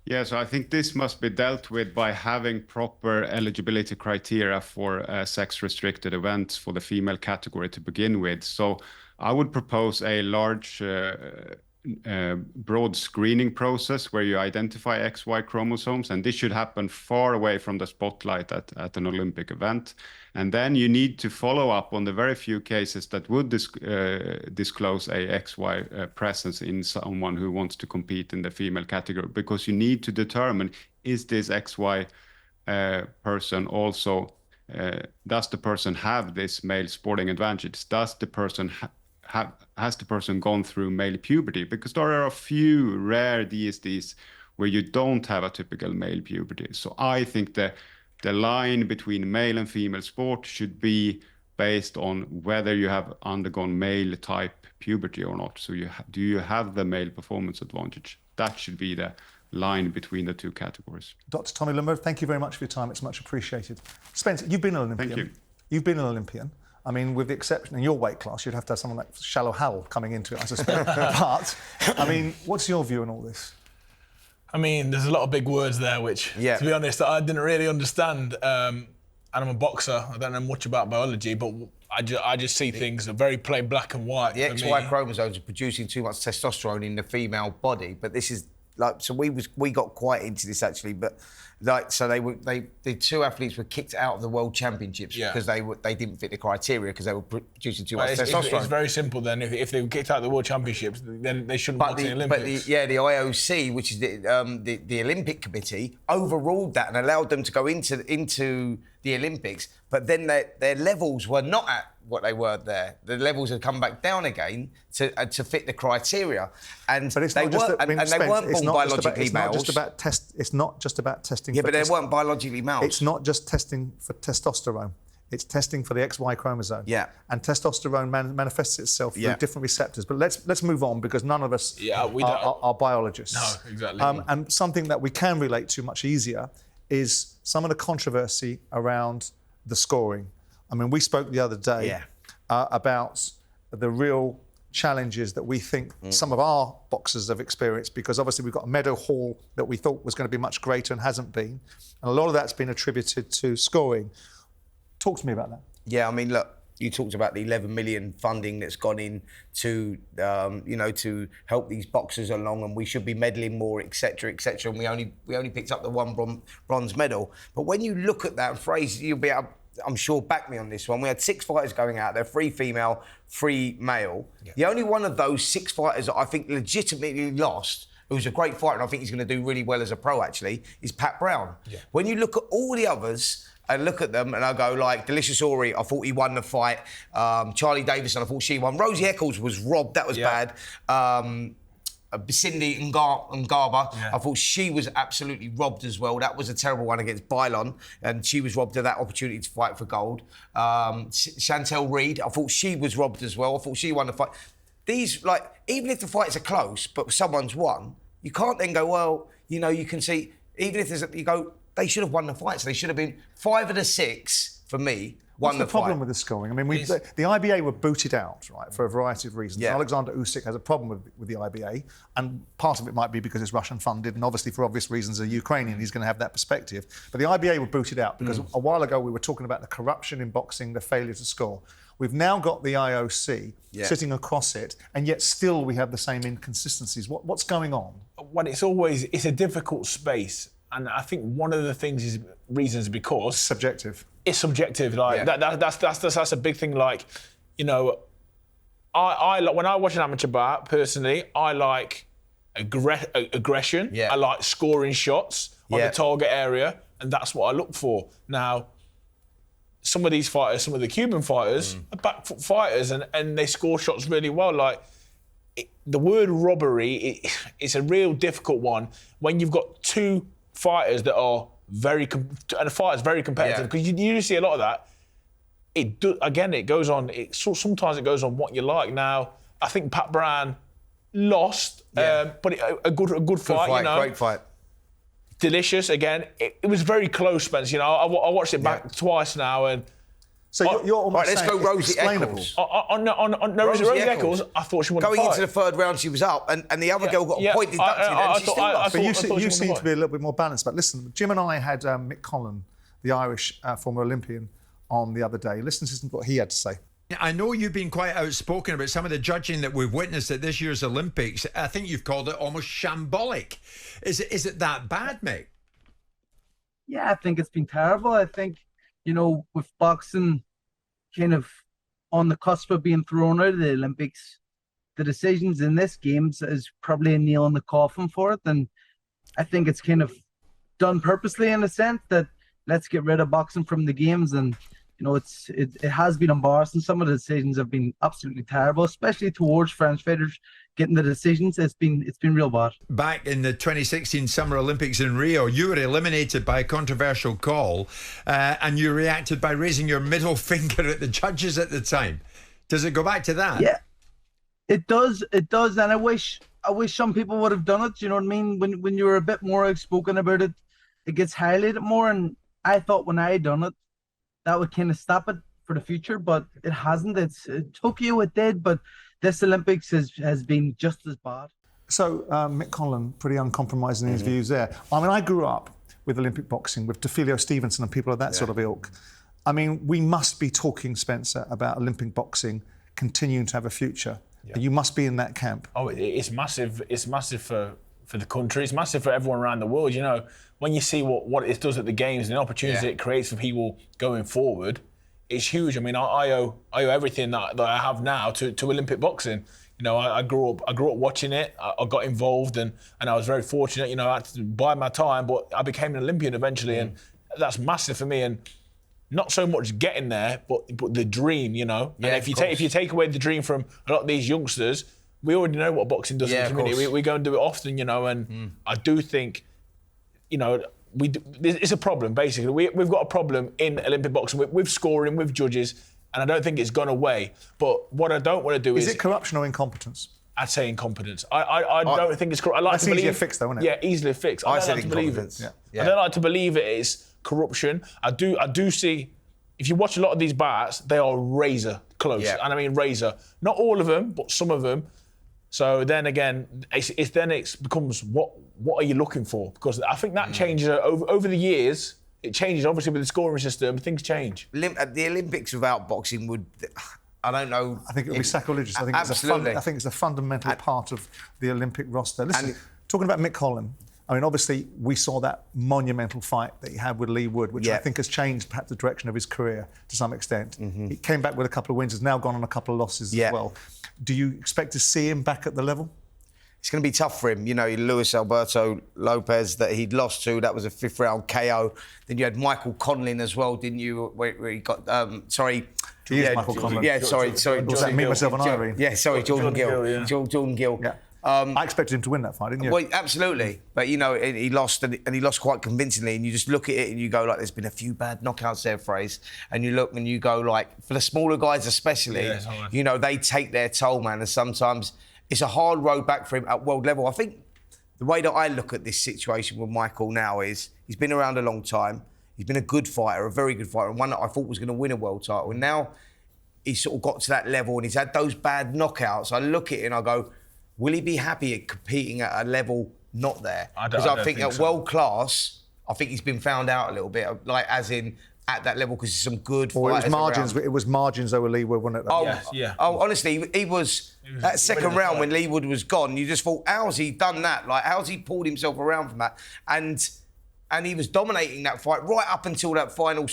Speaker 6: Yeah, so I think this must be dealt with by having proper eligibility criteria for sex-restricted events for the female category to begin with. So I would propose a large, broad screening process where you identify XY chromosomes, and this should happen far away from the spotlight at an Olympic event. And then you need to follow up on the very few cases that would disclose a XY presence in someone who wants to compete in the female category, because you need to determine, is this XY person also, does the person have this male sporting advantage? Does the person has the person gone through male puberty? Because there are a few rare DSDs where you don't have a typical male puberty. So I think the line between male and female sport should be based on whether you have undergone male type puberty or not. So do you have the male performance advantage? That should be the line between the two categories.
Speaker 2: Dr. Tommy Lundberg, thank you very much for your time. It's much appreciated. Spencer, you've been an Olympian.
Speaker 6: Thank you.
Speaker 2: You've been an Olympian. I mean, with the exception in your weight class, you'd have to have someone like Shallow Hal coming into it, I suspect. But, I mean, what's your view on all this?
Speaker 1: I mean, there's a lot of big words there, which, to be honest, I didn't really understand. And I'm a boxer. I don't know much about biology, but I just see things very plain black and white.
Speaker 3: The XY chromosomes are producing too much testosterone in the female body, but this is like, so we got quite into this actually, but like, so the two athletes were kicked out of the World Championships because they didn't fit the criteria because they were producing too much testosterone.
Speaker 1: It's very simple then. If they were kicked out of the World Championships, then they shouldn't box in the Olympics.
Speaker 3: But the IOC, which is the Olympic Committee, overruled that and allowed them to go into the Olympics. But then their levels were not at what they were there. The levels had come back down again to fit the criteria, and
Speaker 2: but
Speaker 3: they weren't born biologically males.
Speaker 2: It's not just about testing.
Speaker 3: Yeah, but they weren't biologically males.
Speaker 2: It's not just testing for testosterone. It's testing for the XY chromosome.
Speaker 3: Yeah.
Speaker 2: And testosterone manifests itself through different receptors. But let's move on, because none of us are biologists.
Speaker 1: No, exactly.
Speaker 2: And something that we can relate to much easier is some of the controversy around the scoring. I mean, we spoke the other day about the real challenges that we think some of our boxers have experienced, because obviously we've got a medal haul that we thought was going to be much greater and hasn't been. And a lot of that's been attributed to scoring. Talk to me about that. Yeah,
Speaker 3: I mean, look, you talked about the 11 million funding that's gone in to, to help these boxers along, and we should be medaling more, etc., etc. And we only picked up the one bronze medal. But when you look at that, and Frazer, you'll be able, I'm sure, back me on this one. We had 6 fighters going out there, 3 female, 3 male. Yeah. The only one of those 6 fighters that I think legitimately lost, who's a great fighter, and I think he's going to do really well as a pro actually, is Pat Brown. Yeah. When you look at all the others, I look at them and I go like, Delicious Ori, I thought he won the fight. Charlie Davison, I thought she won. Rosie Eccles was robbed, that was bad. Cindy Ngaba, I thought she was absolutely robbed as well. That was a terrible one against Bylon, and she was robbed of that opportunity to fight for gold. Chantel Reed, I thought she was robbed as well. I thought she won the fight. these, like, even if the fights are close, but someone's won, you can't then go, well, you know, you can see, even if you go, they should have won the fights. They should have been 5 of the 6 for me.
Speaker 2: What's the problem with the scoring? I mean, the IBA were booted out, right, for a variety of reasons.
Speaker 3: Yeah.
Speaker 2: Oleksandr Usyk has a problem with the IBA, and part of it might be because it's Russian-funded, and obviously for obvious reasons, a Ukrainian, he's going to have that perspective. But the IBA were booted out because a while ago we were talking about the corruption in boxing, the failure to score. We've now got the IOC sitting across it, and yet still we have the same inconsistencies. What's going on?
Speaker 1: Well, it's a difficult space. And I think one of the reasons because
Speaker 2: subjective.
Speaker 1: It's subjective. Like that's a big thing. Like, you know, I like when I watch an amateur bout. Personally, I like aggression.
Speaker 3: Yeah.
Speaker 1: I like scoring shots on the target area, and that's what I look for. Now, some of these fighters, some of the Cuban fighters, are back foot fighters, and they score shots really well. Like the word robbery, it's a real difficult one when you've got 2 fighters that are and a fighter's very competitive because you see a lot of that. It goes on. Sometimes it goes on what you like. Now, I think Pat Brown lost, but a good fight. You know,
Speaker 3: great fight,
Speaker 1: delicious. Again, it was very close, Spence. You know, I watched it back twice now, and.
Speaker 2: So you're almost
Speaker 3: let's go Rosie
Speaker 2: Eccles.
Speaker 1: Rosie Eccles, I thought she won the fight.
Speaker 3: Going into the 3rd round, she was up, and the other girl got a point deducted, and she still lost.
Speaker 2: But you seem to be a little bit more balanced. But listen, Jim and I had Mick Conlan, the Irish former Olympian, on the other day. Listen to what he had to say.
Speaker 7: I know you've been quite outspoken about some of the judging that we've witnessed at this year's Olympics. I think you've called it almost shambolic. Is it that bad, Mick?
Speaker 8: Yeah, I think it's been terrible. I think, you know, with boxing kind of on the cusp of being thrown out of the Olympics, the decisions in this games is probably a nail in the coffin for it. And I think it's kind of done purposely in a sense that let's get rid of boxing from the games. And, you know, it has been embarrassing. Some of the decisions have been absolutely terrible, especially towards French fighters getting the decisions. It's been real bad.
Speaker 7: Back in the 2016 Summer Olympics in Rio, you were eliminated by a controversial call, and you reacted by raising your middle finger at the judges at the time. Does it go back to that?
Speaker 8: Yeah, it does. It does, and I wish some people would have done it. You know what I mean? When you were a bit more outspoken about it, it gets highlighted more. And I thought when I had done it, that would kind of stop it for the future, but it hasn't. Tokyo it did, but this Olympics has been just as bad.
Speaker 2: So Mick Conlan, pretty uncompromising in his views there. I mean, I grew up with Olympic boxing, with DeFilio Stevenson and people of that sort of ilk. I mean, we must be talking, Spencer, about Olympic boxing continuing to have a future. Yeah. You must be in that camp.
Speaker 1: Oh, it's massive. It's massive for the country. It's massive for everyone around the world. You know, when you see what it does at the games and the opportunities it creates for people going forward, it's huge. I mean, I owe everything that I have now to Olympic boxing. You know, I grew up watching it. I got involved and I was very fortunate. You know, I had to buy my time, but I became an Olympian eventually, and that's massive for me. And not so much getting there, but the dream. You know, and if you take away the dream from a lot of these youngsters, we already know what boxing does in the community. We go and do it often. You know, and I do think, you know, it's a problem, basically. We've got a problem in Olympic boxing with scoring, with judges, and I don't think it's gone away. But what I don't want to do is...
Speaker 2: Is it corruption or incompetence?
Speaker 1: I'd say incompetence. I don't think it's corrupt.
Speaker 2: That's easier fixed, though, isn't it?
Speaker 1: Yeah, easily fixed. I don't like to believe it. I don't like to believe it is corruption. I do see... If you watch a lot of these bouts, they are razor close. Yeah. And I mean razor. Not all of them, but some of them. So then again, it becomes what are you looking for? Because I think that changes over the years. It changes, obviously, with the scoring system. Things change.
Speaker 3: The Olympics without boxing would, I don't know.
Speaker 2: I think it would be sacrilegious. I think it's a fundamental part of the Olympic roster. Listen, talking about Mick Conlan, I mean, obviously, we saw that monumental fight that he had with Lee Wood, which I think has changed perhaps the direction of his career to some extent. He came back with a couple of wins, has now gone on a couple of losses as well. Do you expect to see him back at the level?
Speaker 3: It's going to be tough for him. You know, Luis Alberto Lopez that he'd lost to, that was a 5th round KO. Then you had Michael Conlan as well, didn't you? Where he got, sorry.
Speaker 2: Michael Conlan.
Speaker 3: Yeah, sorry.
Speaker 2: Was that me, myself and Irene?
Speaker 3: Yeah, sorry, Jordan Gill. Jordan Gill.
Speaker 2: Yeah. I expected him to win that fight, didn't you?
Speaker 3: Well, absolutely. But, you know, he lost, and he lost quite convincingly. And you just look at it and you go, like, there's been a few bad knockouts there, Fraze. And you look and you go, like, for the smaller guys especially, you know, they take their toll, man. And sometimes it's a hard road back for him at world level. I think the way that I look at this situation with Michael now is he's been around a long time. He's been a good fighter, a very good fighter, and one that I thought was going to win a world title. And now he's sort of got to that level and he's had those bad knockouts. I look at it and I go, will he be happy at competing at a level not there? Because I think at world class, I think he's been found out a little bit, like as in at that level, because there's some good fighters around.
Speaker 2: It was margins over Leewood, wasn't it?
Speaker 3: Oh, honestly, he was that second round when Leewood was gone, you just thought, how's he done that? Like, how's he pulled himself around from that? And he was dominating that fight right up until that final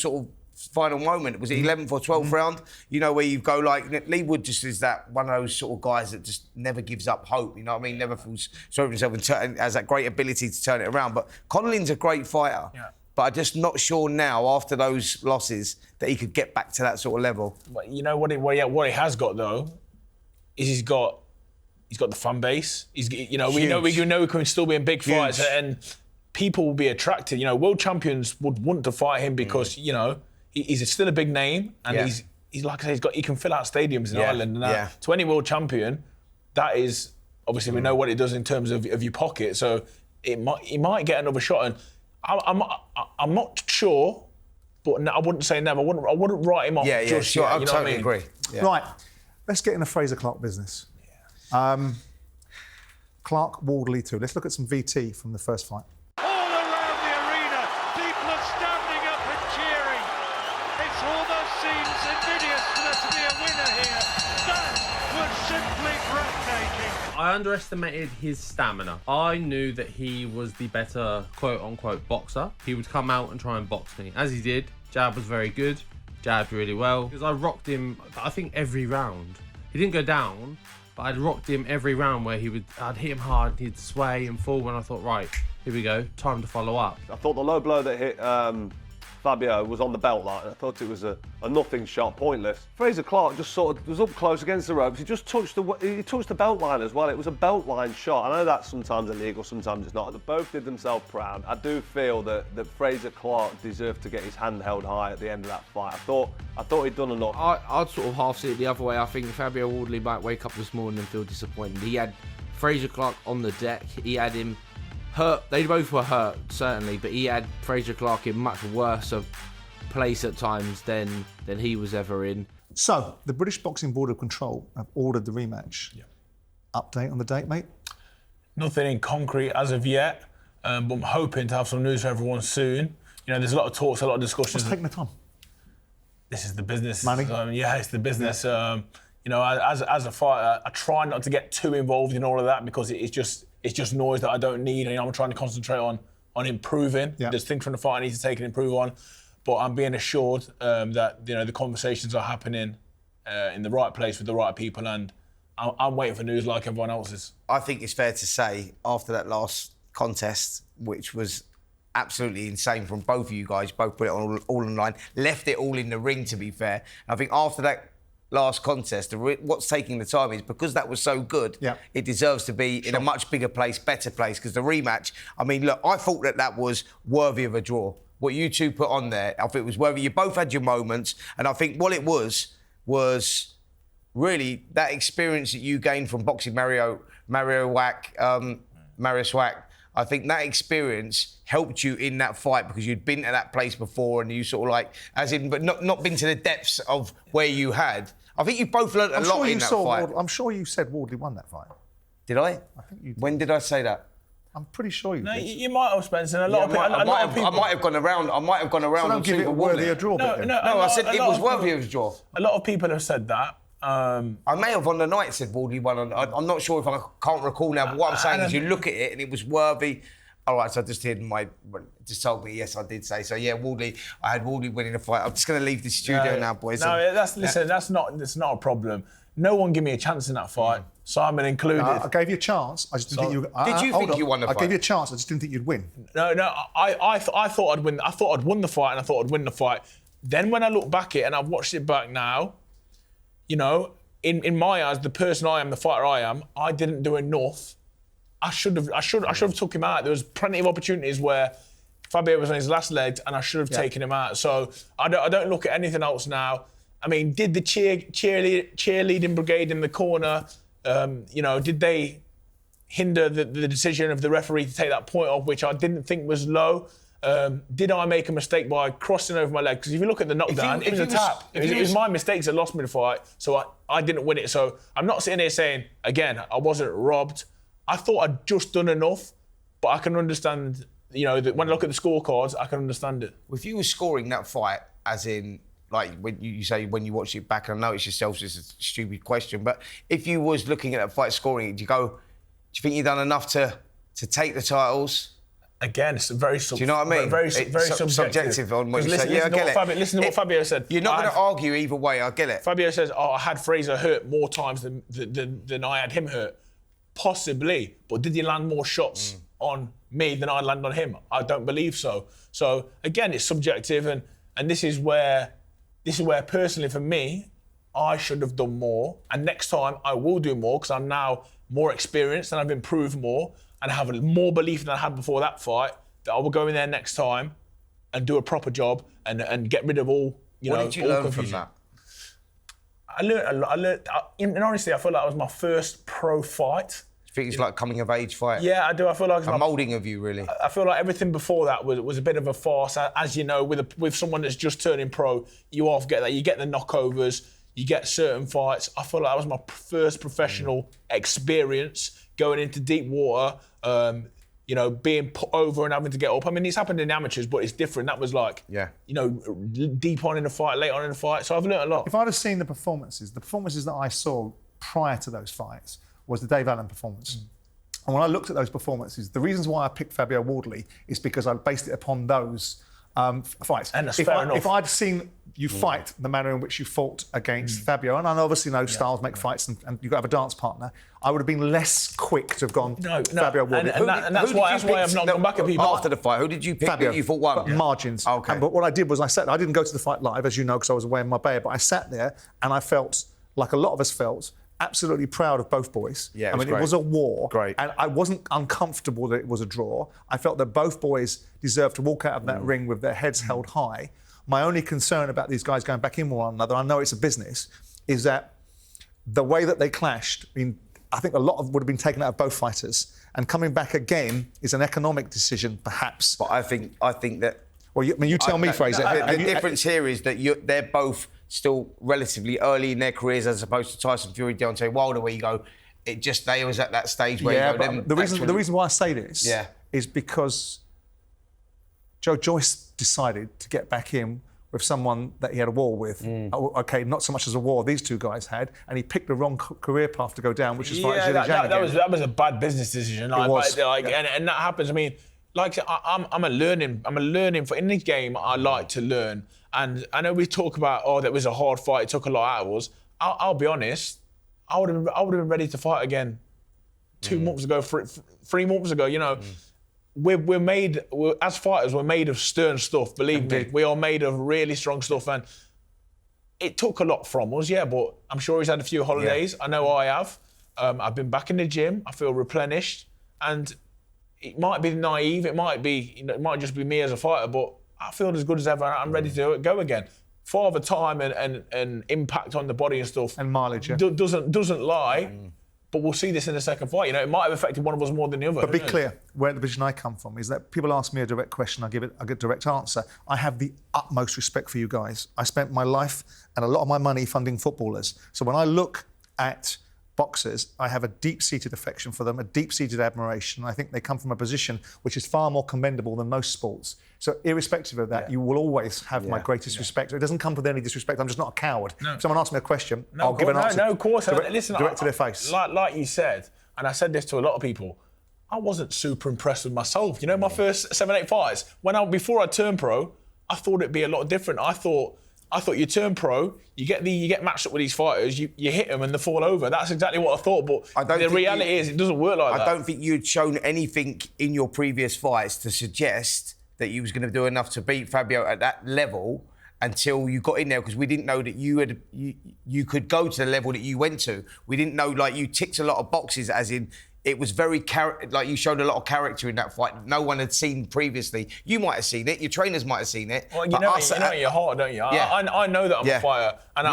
Speaker 3: moment. Was it 11th or 12th round? You know, where you go like, Leewood just is that one of those sort of guys that just never gives up hope, you know what I mean? Never feels sorry for himself and has that great ability to turn it around. But Conlin's a great fighter. Yeah. But I'm just not sure now, after those losses, that he could get back to that sort of level.
Speaker 1: But you know what he has got though, is he's got the fan base. We know we can still be in big fights and people will be attracted. You know, world champions would want to fight him because you know he's still a big name and he's like I say, he can fill out stadiums in Ireland. And to any world champion, that is obviously we know what it does in terms of your pocket. So he might get another shot. And I'm not sure, but I wouldn't say never. I wouldn't write him off. Just
Speaker 3: sure.
Speaker 1: yet,
Speaker 3: I totally agree. Yeah.
Speaker 2: Right, let's get in the Frazer Clarke business. Clarke, Wardley too. Let's look at some VT from the first fight.
Speaker 9: All around the arena, people are standing up and cheering. It almost seems invidious for there to be a winner here. That was simply breathtaking.
Speaker 10: I underestimated his stamina. I knew that he was the better quote-unquote boxer. He would come out and try and box me. As he did, jab was very good, jabbed really well. Because I rocked him, I think, every round. He didn't go down, but I'd rocked him every round where I'd hit him hard, he'd sway and fall, and I thought, right, here we go, time to follow up.
Speaker 4: I thought the low blow that hit Fabio was on the belt line. I thought it was a nothing shot, pointless. Frazer Clarke just sort of was up close against the ropes. He just touched the belt line as well. It was a belt line shot. I know that's sometimes illegal, sometimes it's not. They both did themselves proud. I do feel that Frazer Clarke deserved to get his hand held high at the end of that fight. I thought he'd done enough.
Speaker 11: I'd sort of half see it the other way. I think Fabio Wardley might wake up this morning and feel disappointed. He had Frazer Clarke on the deck. He had him hurt. They both were hurt, certainly, but he had Frazer Clarke in much worse of place at times than he was ever in.
Speaker 2: So, the British Boxing Board of Control have ordered the rematch. Yeah. Update on the date, mate?
Speaker 1: Nothing in concrete as of yet, but I'm hoping to have some news for everyone soon. You know, there's a lot of talks, a lot of discussions.
Speaker 2: What's taking the time?
Speaker 1: This is the business.
Speaker 2: Money?
Speaker 1: It's the business. Yeah. You know, as a fighter, I try not to get too involved in all of that because it's just noise that I don't need, and I'm trying to concentrate on improving. Yeah. There's things from the fight I need to take and improve on, but I'm being assured that the conversations are happening in the right place with the right people, and I'm waiting for news like everyone else is.
Speaker 3: I think it's fair to say after that last contest, which was absolutely insane from both of you guys, both put it all online, left it all in the ring. To be fair, I think after that last contest, what's taking the time is because that was so good, it deserves to be in a much bigger place, better place, because the rematch, I mean, look, I thought that was worthy of a draw. What you two put on there, I think it was worthy. You both had your moments, and I think what it was really that experience that you gained from boxing Mario Swak. I think that experience helped you in that fight because you'd been to that place before and you sort of like, as in, but not been to the depths of where you had. I think you both learned a lot in that fight.
Speaker 2: I'm sure you said Wardley won that fight.
Speaker 3: Did I?
Speaker 2: I think you did.
Speaker 3: When did I say that?
Speaker 2: I'm pretty sure you did.
Speaker 1: You might have, Spencer. A lot of people.
Speaker 3: I might have gone around.
Speaker 2: So don't give it worthy a draw.
Speaker 3: No, I said it was worthy of a draw.
Speaker 1: A lot of people have said that.
Speaker 3: I may have on the night said Wardley won. I'm not sure if I can't recall now. But what I'm saying is, you look at it and it was worthy. All right, so I just told me yes, I did say so. Yeah, Wardley. I had Wardley winning the fight. I'm just going to leave the studio now, boys.
Speaker 1: No, that's not a problem. No one gave me a chance in that fight, Simon included.
Speaker 2: I gave you a chance. I just didn't think you.
Speaker 3: Did you think you won the fight?
Speaker 2: I gave you a chance. I just didn't think you'd win.
Speaker 1: No. I thought I'd win. I thought I'd won the fight, and I thought I'd win the fight. Then when I look back at it and I've watched it back now, you know, in my eyes, the person I am, the fighter I am, I didn't do enough I should have took him out. There was plenty of opportunities where Fabio was on his last legs, and I should have taken him out. So I don't look at anything else now. I mean, did the cheerleading brigade in the corner, did they hinder the decision of the referee to take that point off, which I didn't think was low? Did I make a mistake by crossing over my leg? Because if you look at the knockdown, it was a tap. It was my mistakes that lost me the fight, so I didn't win it. So I'm not sitting here saying, again, I wasn't robbed. I thought I'd just done enough, but I can understand, that when I look at the scorecards, I can understand it.
Speaker 3: If you were scoring that fight, as in, like when you say when you watch it back, and I know it's yourself, it's a stupid question, but if you was looking at that fight scoring, do you think you've done enough to take the titles?
Speaker 1: Again, it's very
Speaker 3: do you know what I mean?
Speaker 1: Very subjective
Speaker 3: on what you say. Yeah, I get it.
Speaker 1: Listen to what Fabio said.
Speaker 3: You're not going to argue either way. I get it.
Speaker 1: Fabio says, I had Frazer hurt more times than I had him hurt. Possibly, but did he land more shots on me than I land on him? I don't believe so. So again, it's subjective, and this is where personally for me, I should have done more. And next time I will do more because I'm now more experienced and I've improved more and I have more belief than I had before that fight, that I will go in there next time and do a proper job and get rid of all,
Speaker 3: what did you learn from that?
Speaker 1: I learned, and honestly, I feel like it was my first pro fight.
Speaker 3: You think it's like coming of age fight?
Speaker 1: Yeah, I do. I feel like it's
Speaker 3: a moulding of you, really.
Speaker 1: I feel like everything before that was a bit of a farce. As you know, with someone that's just turning pro, you often get that. You get the knockovers, you get certain fights. I feel like that was my first professional experience going into deep water, being put over and having to get up. I mean, it's happened in the amateurs, but it's different. That was like, deep on in the fight, late on in the fight. So I've learned a lot.
Speaker 2: If I'd have seen the performances that I saw prior to those fights was the Dave Allen performance. And when I looked at those performances, the reasons why I picked Fabio Wardley is because I based it upon those fights.
Speaker 1: And that's fair enough.
Speaker 2: If I'd seen you fight the manner in which you fought against Fabio, and I obviously know styles make fights and you've got to have a dance partner, I would have been less quick to have gone Fabio Wardley.
Speaker 1: And that's why I've not gone back at people.
Speaker 3: After the fight, who did you pick
Speaker 2: Fabio,
Speaker 3: that you thought won?
Speaker 2: Margins.
Speaker 3: Okay.
Speaker 2: But what I did was I didn't go to the fight live, as you know, because I was away in Marbella, but I sat there and I felt, like a lot of us felt, absolutely proud of both boys.
Speaker 3: Yeah,
Speaker 2: it was a war.
Speaker 3: Great.
Speaker 2: And I wasn't uncomfortable that it was a draw. I felt that both boys deserved to walk out of that ring with their heads held high. My only concern about these guys going back in with one another, I know it's a business, is that the way that they clashed, I think a lot of would have been taken out of both fighters. And coming back again is an economic decision, perhaps.
Speaker 3: But I think that...
Speaker 2: Well, you tell me, Frazer.
Speaker 3: The difference here is that they're both still relatively early in their careers as opposed to Tyson Fury, Deontay Wilder, where you go, they was at that stage where
Speaker 2: the reason why I say this is because Joyce decided to get back in with someone that he had a war with. Okay, not so much as a war these two guys had, and he picked the wrong career path to go down, which is fighting Zhang again.
Speaker 1: That was a bad business decision. And that happens. I mean, like I'm a learning for in this game. I like to learn, and I know we talk about that was a hard fight. It took a lot out of us. I'll be honest. I would have been ready to fight again 2 months ago, 3 months ago. We're made as fighters. We're made of stern stuff. Believe me, we are made of really strong stuff, and it took a lot from us. Yeah, but I'm sure he's had a few holidays. I know I have. I've been back in the gym. I feel replenished, and it might be naive. It might be. It might just be me as a fighter, but I feel as good as ever. I'm ready to go again. Father time and impact on the body and stuff
Speaker 2: and mileage
Speaker 1: doesn't lie. But we'll see this in the second fight. It might have affected one of us more than the other.
Speaker 2: But be clear, where the vision I come from is that people ask me a direct question, I get a direct answer. I have the utmost respect for you guys. I spent my life and a lot of my money funding footballers. So when I look at boxers, I have a deep-seated affection for them, a deep-seated admiration. I think they come from a position which is far more commendable than most sports. So irrespective of that, you will always have my greatest respect. It doesn't come with any disrespect. I'm just not a coward. No. If someone asks me a question, I'll give an answer.
Speaker 1: No, of course. Listen,
Speaker 2: direct to their face.
Speaker 1: Like you said, and I said this to a lot of people, I wasn't super impressed with myself. My first 7-8 fights, before I turned pro, I thought it'd be a lot different. I thought you turn pro, you get matched up with these fighters, you hit them and they fall over. That's exactly what I thought, but the reality is it doesn't work like that.
Speaker 3: I don't think you'd shown anything in your previous fights to suggest that you was going to do enough to beat Fabio at that level until you got in there, because we didn't know that you could go to the level that you went to. We didn't know, you ticked a lot of boxes, as in it was very like you showed a lot of character in that fight. No one had seen previously. You might have seen it. Your trainers might have seen it.
Speaker 1: Well, you know in your heart, don't you?
Speaker 3: Yeah.
Speaker 1: I know that I'm a fighter, and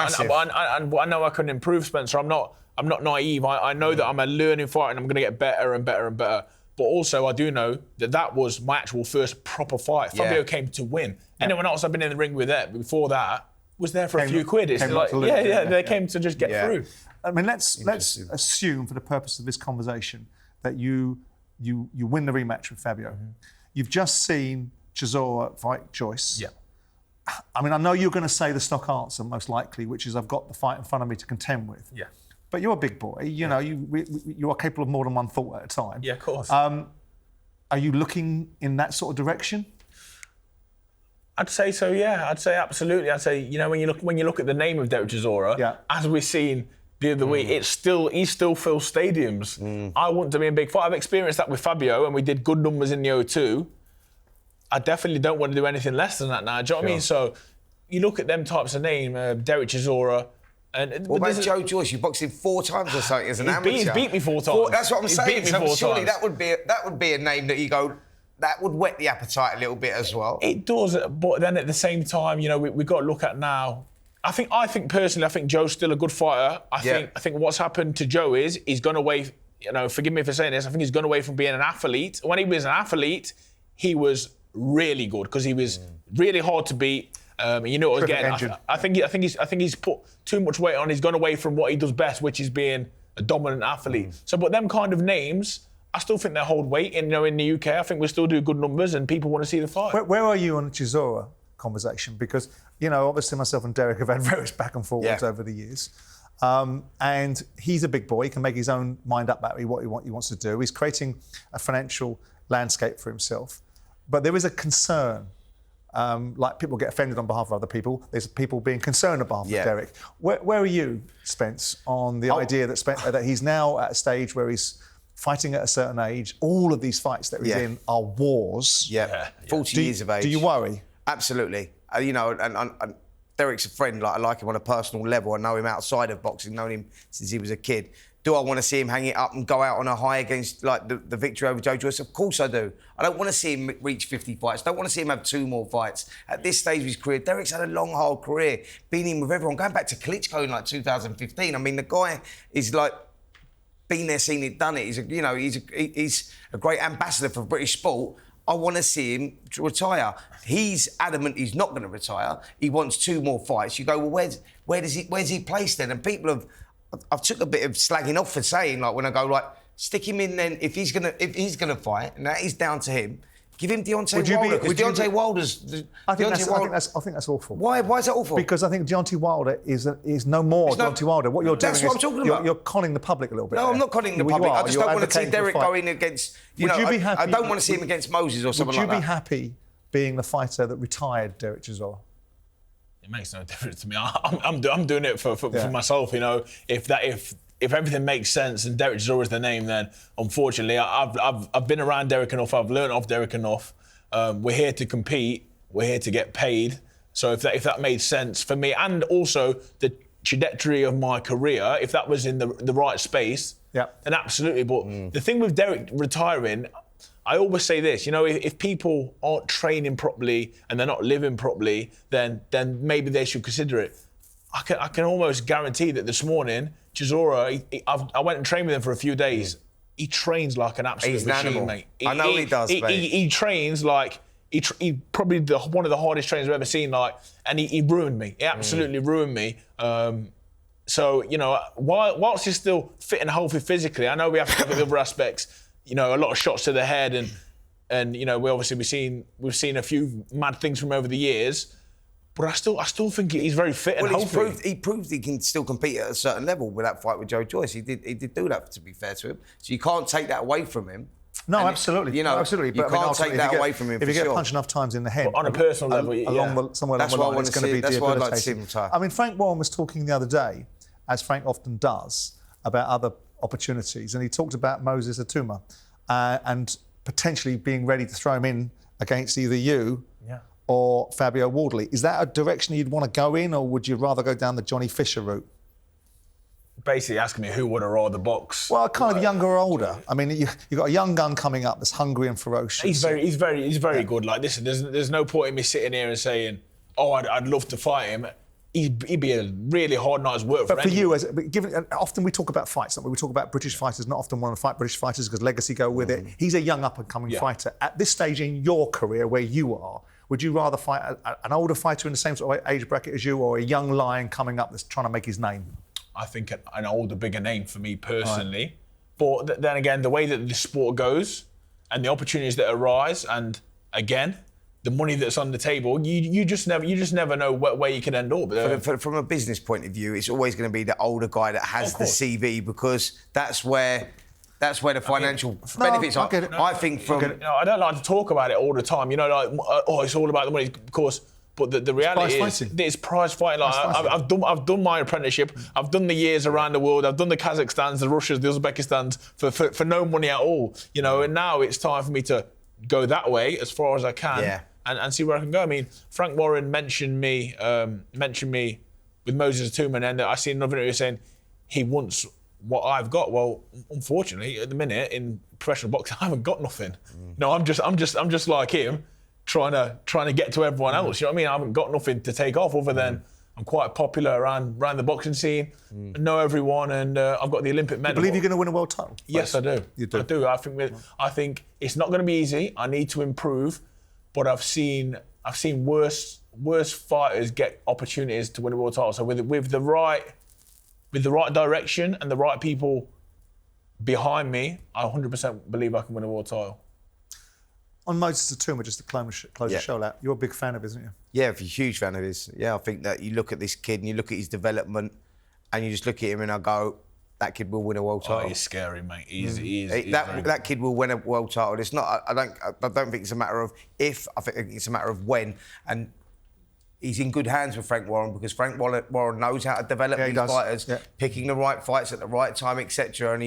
Speaker 1: I know I can improve, Spencer. I'm not naive. I know that I'm a learning fighter, and I'm going to get better and better and better. But also, I do know that was my actual first proper fight. Fabio came to win. Anyone else I've been in the ring with before that was there for a few quid. It's like, they came to just get through.
Speaker 2: I mean, let's assume, for the purpose of this conversation, that you win the rematch with Fabio. You've just seen Chisora fight Joyce.
Speaker 1: Yeah.
Speaker 2: I mean, I know you're going to say the stock answer, most likely, which is I've got the fight in front of me to contend with.
Speaker 1: Yeah.
Speaker 2: But you're a big boy. You know, you are capable of more than one thought at a time.
Speaker 1: Yeah, of course.
Speaker 2: Are you looking in that sort of direction?
Speaker 1: I'd say so. Yeah, I'd say absolutely. I'd say, you know, when you look at the name of Derek Chisora, as we've seen the other week, he still fills stadiums. I want to be in big fight. I've experienced that with Fabio, and we did good numbers in the O2. I definitely don't want to do anything less than that now. Do you know what I mean? So you look at them types of name, Derek Chisora. And
Speaker 3: what about Joe Joyce? You boxed him 4 times or something as an amateur.
Speaker 1: He's beat me 4 times.
Speaker 3: That's what I'm saying.
Speaker 1: Beat me 4
Speaker 3: surely
Speaker 1: times.
Speaker 3: that would be a name that you go, that would whet the appetite a little bit as well.
Speaker 1: It does, but then at the same time, you know, we've got to look at now. I think personally, I think Joe's still a good fighter. I think what's happened to Joe is he's gone away. You know, forgive me for saying this. I think he's gone away from being an athlete. When he was an athlete, he was really good because he was really hard to beat. You know, again, I think he's put too much weight on. He's gone away from what he does best, which is being a dominant athlete. So, but them kind of names, I still think they hold weight. In the UK, I think we still do good numbers, and people want to see the fight.
Speaker 2: Where are you on the Chisora conversation? Because, you know, obviously myself and Derek have had various back and forwards over the years. And he's a big boy. He can make his own mind up about what he wants to do. He's creating a financial landscape for himself. But there is a concern. Like people get offended on behalf of other people. There's people being concerned on behalf of Derek. Where are you, Spence, on the idea that he's now at a stage where he's fighting at a certain age? All of these fights that he's in are wars.
Speaker 3: 40 years of age.
Speaker 2: Do you worry?
Speaker 3: Absolutely. You know, and Derek's a friend. Like, I like him on a personal level. I know him outside of boxing. Known him since he was a kid. Do I want to see him hang it up and go out on a high against like the victory over Joe Joyce? Of course I do. I don't want to see him reach 50 fights. I don't want to see him have 2 more fights. At this stage of his career, Derek's had a long, hard career, been in with everyone, going back to Klitschko in like 2015. I mean, the guy is like been there, seen it, done it. He's a great ambassador for British sport. I want to see him retire. He's adamant he's not going to retire. He wants 2 more fights. You go, well, where's he placed then? And people have. I've took a bit of slagging off for saying, like, when I go, like, stick him in then, if he's gonna fight, and that is down to him, give him Deontay Wilder, because Deontay Wilder's...
Speaker 2: I think that's awful.
Speaker 3: Why is that awful?
Speaker 2: Because I think Deontay Wilder is no more Deontay Wilder. What you're doing
Speaker 3: that's what I'm talking about.
Speaker 2: You're conning the public a little bit.
Speaker 3: No,
Speaker 2: there.
Speaker 3: I'm not conning the public. I just don't want to see Derek go in against...
Speaker 2: Would you be happy...
Speaker 3: I don't want to see him against Moses or something like that.
Speaker 2: Would you be happy being the fighter that retired Derek Chisora?
Speaker 1: It makes no difference to me. I'm doing it for myself, you know. If everything makes sense and Derek Chisora is the name, then unfortunately I've been around Derek enough. I've learned off Derek enough. We're here to compete. We're here to get paid. So if that made sense for me, and also the trajectory of my career, if that was in the right space, then absolutely. But the thing with Derek retiring, I always say this, you know, if people aren't training properly and they're not living properly, then maybe they should consider it. I can almost guarantee that this morning, Chisora, I went and trained with him for a few days. He trains like an absolute machine, mate.
Speaker 3: I know he does, mate.
Speaker 1: He trains like he probably one of the hardest trainers I've ever seen. Like, and he ruined me. He absolutely ruined me. So you know, whilst he's still fit and healthy physically, I know we have to look at the other aspects. You know, a lot of shots to the head, and you know, we've seen a few mad things from over the years. But I still think he's very fit and healthy.
Speaker 3: He proved he can still compete at a certain level with that fight with Joe Joyce. He did do that, to be fair to him. So you can't take that away from him.
Speaker 2: No, absolutely.
Speaker 3: You know,
Speaker 2: absolutely.
Speaker 3: But you can't take that away from him.
Speaker 2: If you get punched enough times in the head,
Speaker 1: on a personal level,
Speaker 2: somewhere along the line, it's going to be debilitating.
Speaker 3: That's why I'd like to see him retire.
Speaker 2: I mean, Frank Warren was talking the other day, as Frank often does, about other opportunities, and he talked about Moses Atuma and potentially being ready to throw him in against either you or Fabio Wardley. Is that a direction you'd want to go in, or would you rather go down the Johnny Fisher route?
Speaker 1: basically asking me who would have rather box.
Speaker 2: Well, kind of younger or older. I mean, you've got a young gun coming up that's hungry and ferocious.
Speaker 1: He's very good. Like, listen, there's no point in me sitting here and saying, oh, I'd love to fight him. He'd be a really hard night's work for
Speaker 2: you, often we talk about fights, don't we? We talk about British fighters not often want to fight British fighters because legacy go with it. He's a young up-and-coming fighter. At this stage in your career, where you are, would you rather fight an older fighter in the same sort of age bracket as you, or a young lion coming up that's trying to make his name?
Speaker 1: I think an older, bigger name for me personally. Right. But then again, the way that the sport goes and the opportunities that arise, and again, the money that's on the table, you just never know where you can end up.
Speaker 3: From a business point of view, it's always going to be the older guy that has the CV, because that's where the financial benefits are. I think
Speaker 1: I don't like to talk about it all the time. You know, like, oh, it's all about the money, of course. But the reality is, it's prize fighting. Like, I've done my apprenticeship. I've done the years around the world. I've done the Kazakhstans, the Russias, the Uzbekistans for no money at all. You know, and now it's time for me to go that way as far as I can and see where I can go. I mean, Frank Warren mentioned me with Moses Atuman, and I see another interview saying he wants what I've got. Well, unfortunately, at the minute in professional boxing, I haven't got nothing. No, I'm just like him, trying to get to everyone else. You know what I mean? I haven't got nothing to take off other than I'm quite popular around the boxing scene. I know everyone, and I've got the Olympic medal.
Speaker 2: You believe you're going to win a world title?
Speaker 1: Yes, I do.
Speaker 2: You do?
Speaker 1: I do. I think it's not going to be easy. I need to improve, but I've seen worse fighters get opportunities to win a world title. So with the right direction and the right people behind me, I 100% believe I can win a world title.
Speaker 2: On Moses Atuman, just to close the show out, you're a big fan of his, aren't you?
Speaker 3: Yeah, I'm a huge fan of his. Yeah, I think that you look at this kid and you look at his development and you just look at him and I go, that kid will win a world title.
Speaker 1: Oh, he's scary, mate.
Speaker 3: That kid will win a world title. It's not. I don't think it's a matter of if. I think it's a matter of when. And he's in good hands with Frank Warren, because Frank Warren knows how to develop these fighters, picking the right fights at the right time, etc. And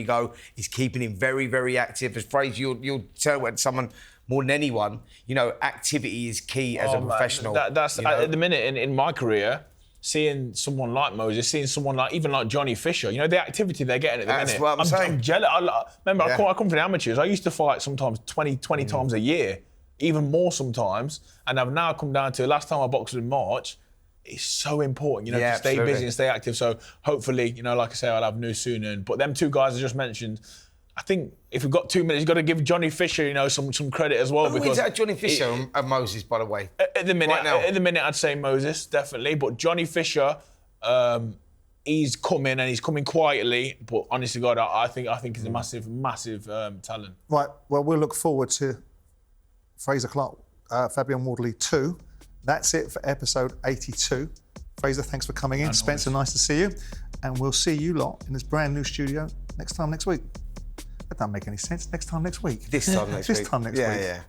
Speaker 3: he's keeping him very, very active. As Frazer, you'll tell when someone, more than anyone, you know, activity is key as a professional.
Speaker 1: That's at the minute in my career, seeing someone like Moses, seeing someone even like Johnny Fisher, you know, the activity they're getting at the minute.
Speaker 3: That's what I'm saying.
Speaker 1: I'm jealous. Remember, I come from the amateurs. I used to fight sometimes 20 times a year, even more sometimes. And I've now come down to, last time I boxed in March, it's so important, you know, to stay busy and stay active. So hopefully, you know, like I say, I'll have news soon. But them two guys I just mentioned, I think if we've got 2 minutes, you've got to give Johnny Fisher, you know, some credit as well.
Speaker 3: Who is that, Johnny Fisher and Moses, by the way?
Speaker 1: At the minute, I'd say Moses, definitely. But Johnny Fisher, he's coming and he's coming quietly. But honestly, God, I think he's a massive talent.
Speaker 2: Right. Well, we'll look forward to Frazer Clarke, Fabio and Wardley 2. That's it for episode 82. Frazer, thanks for coming in. Spencer, nice to see you. And we'll see you lot in this brand new studio next week. That doesn't make any sense. Next time next week.
Speaker 3: This time next week.
Speaker 2: This time next week. Yeah.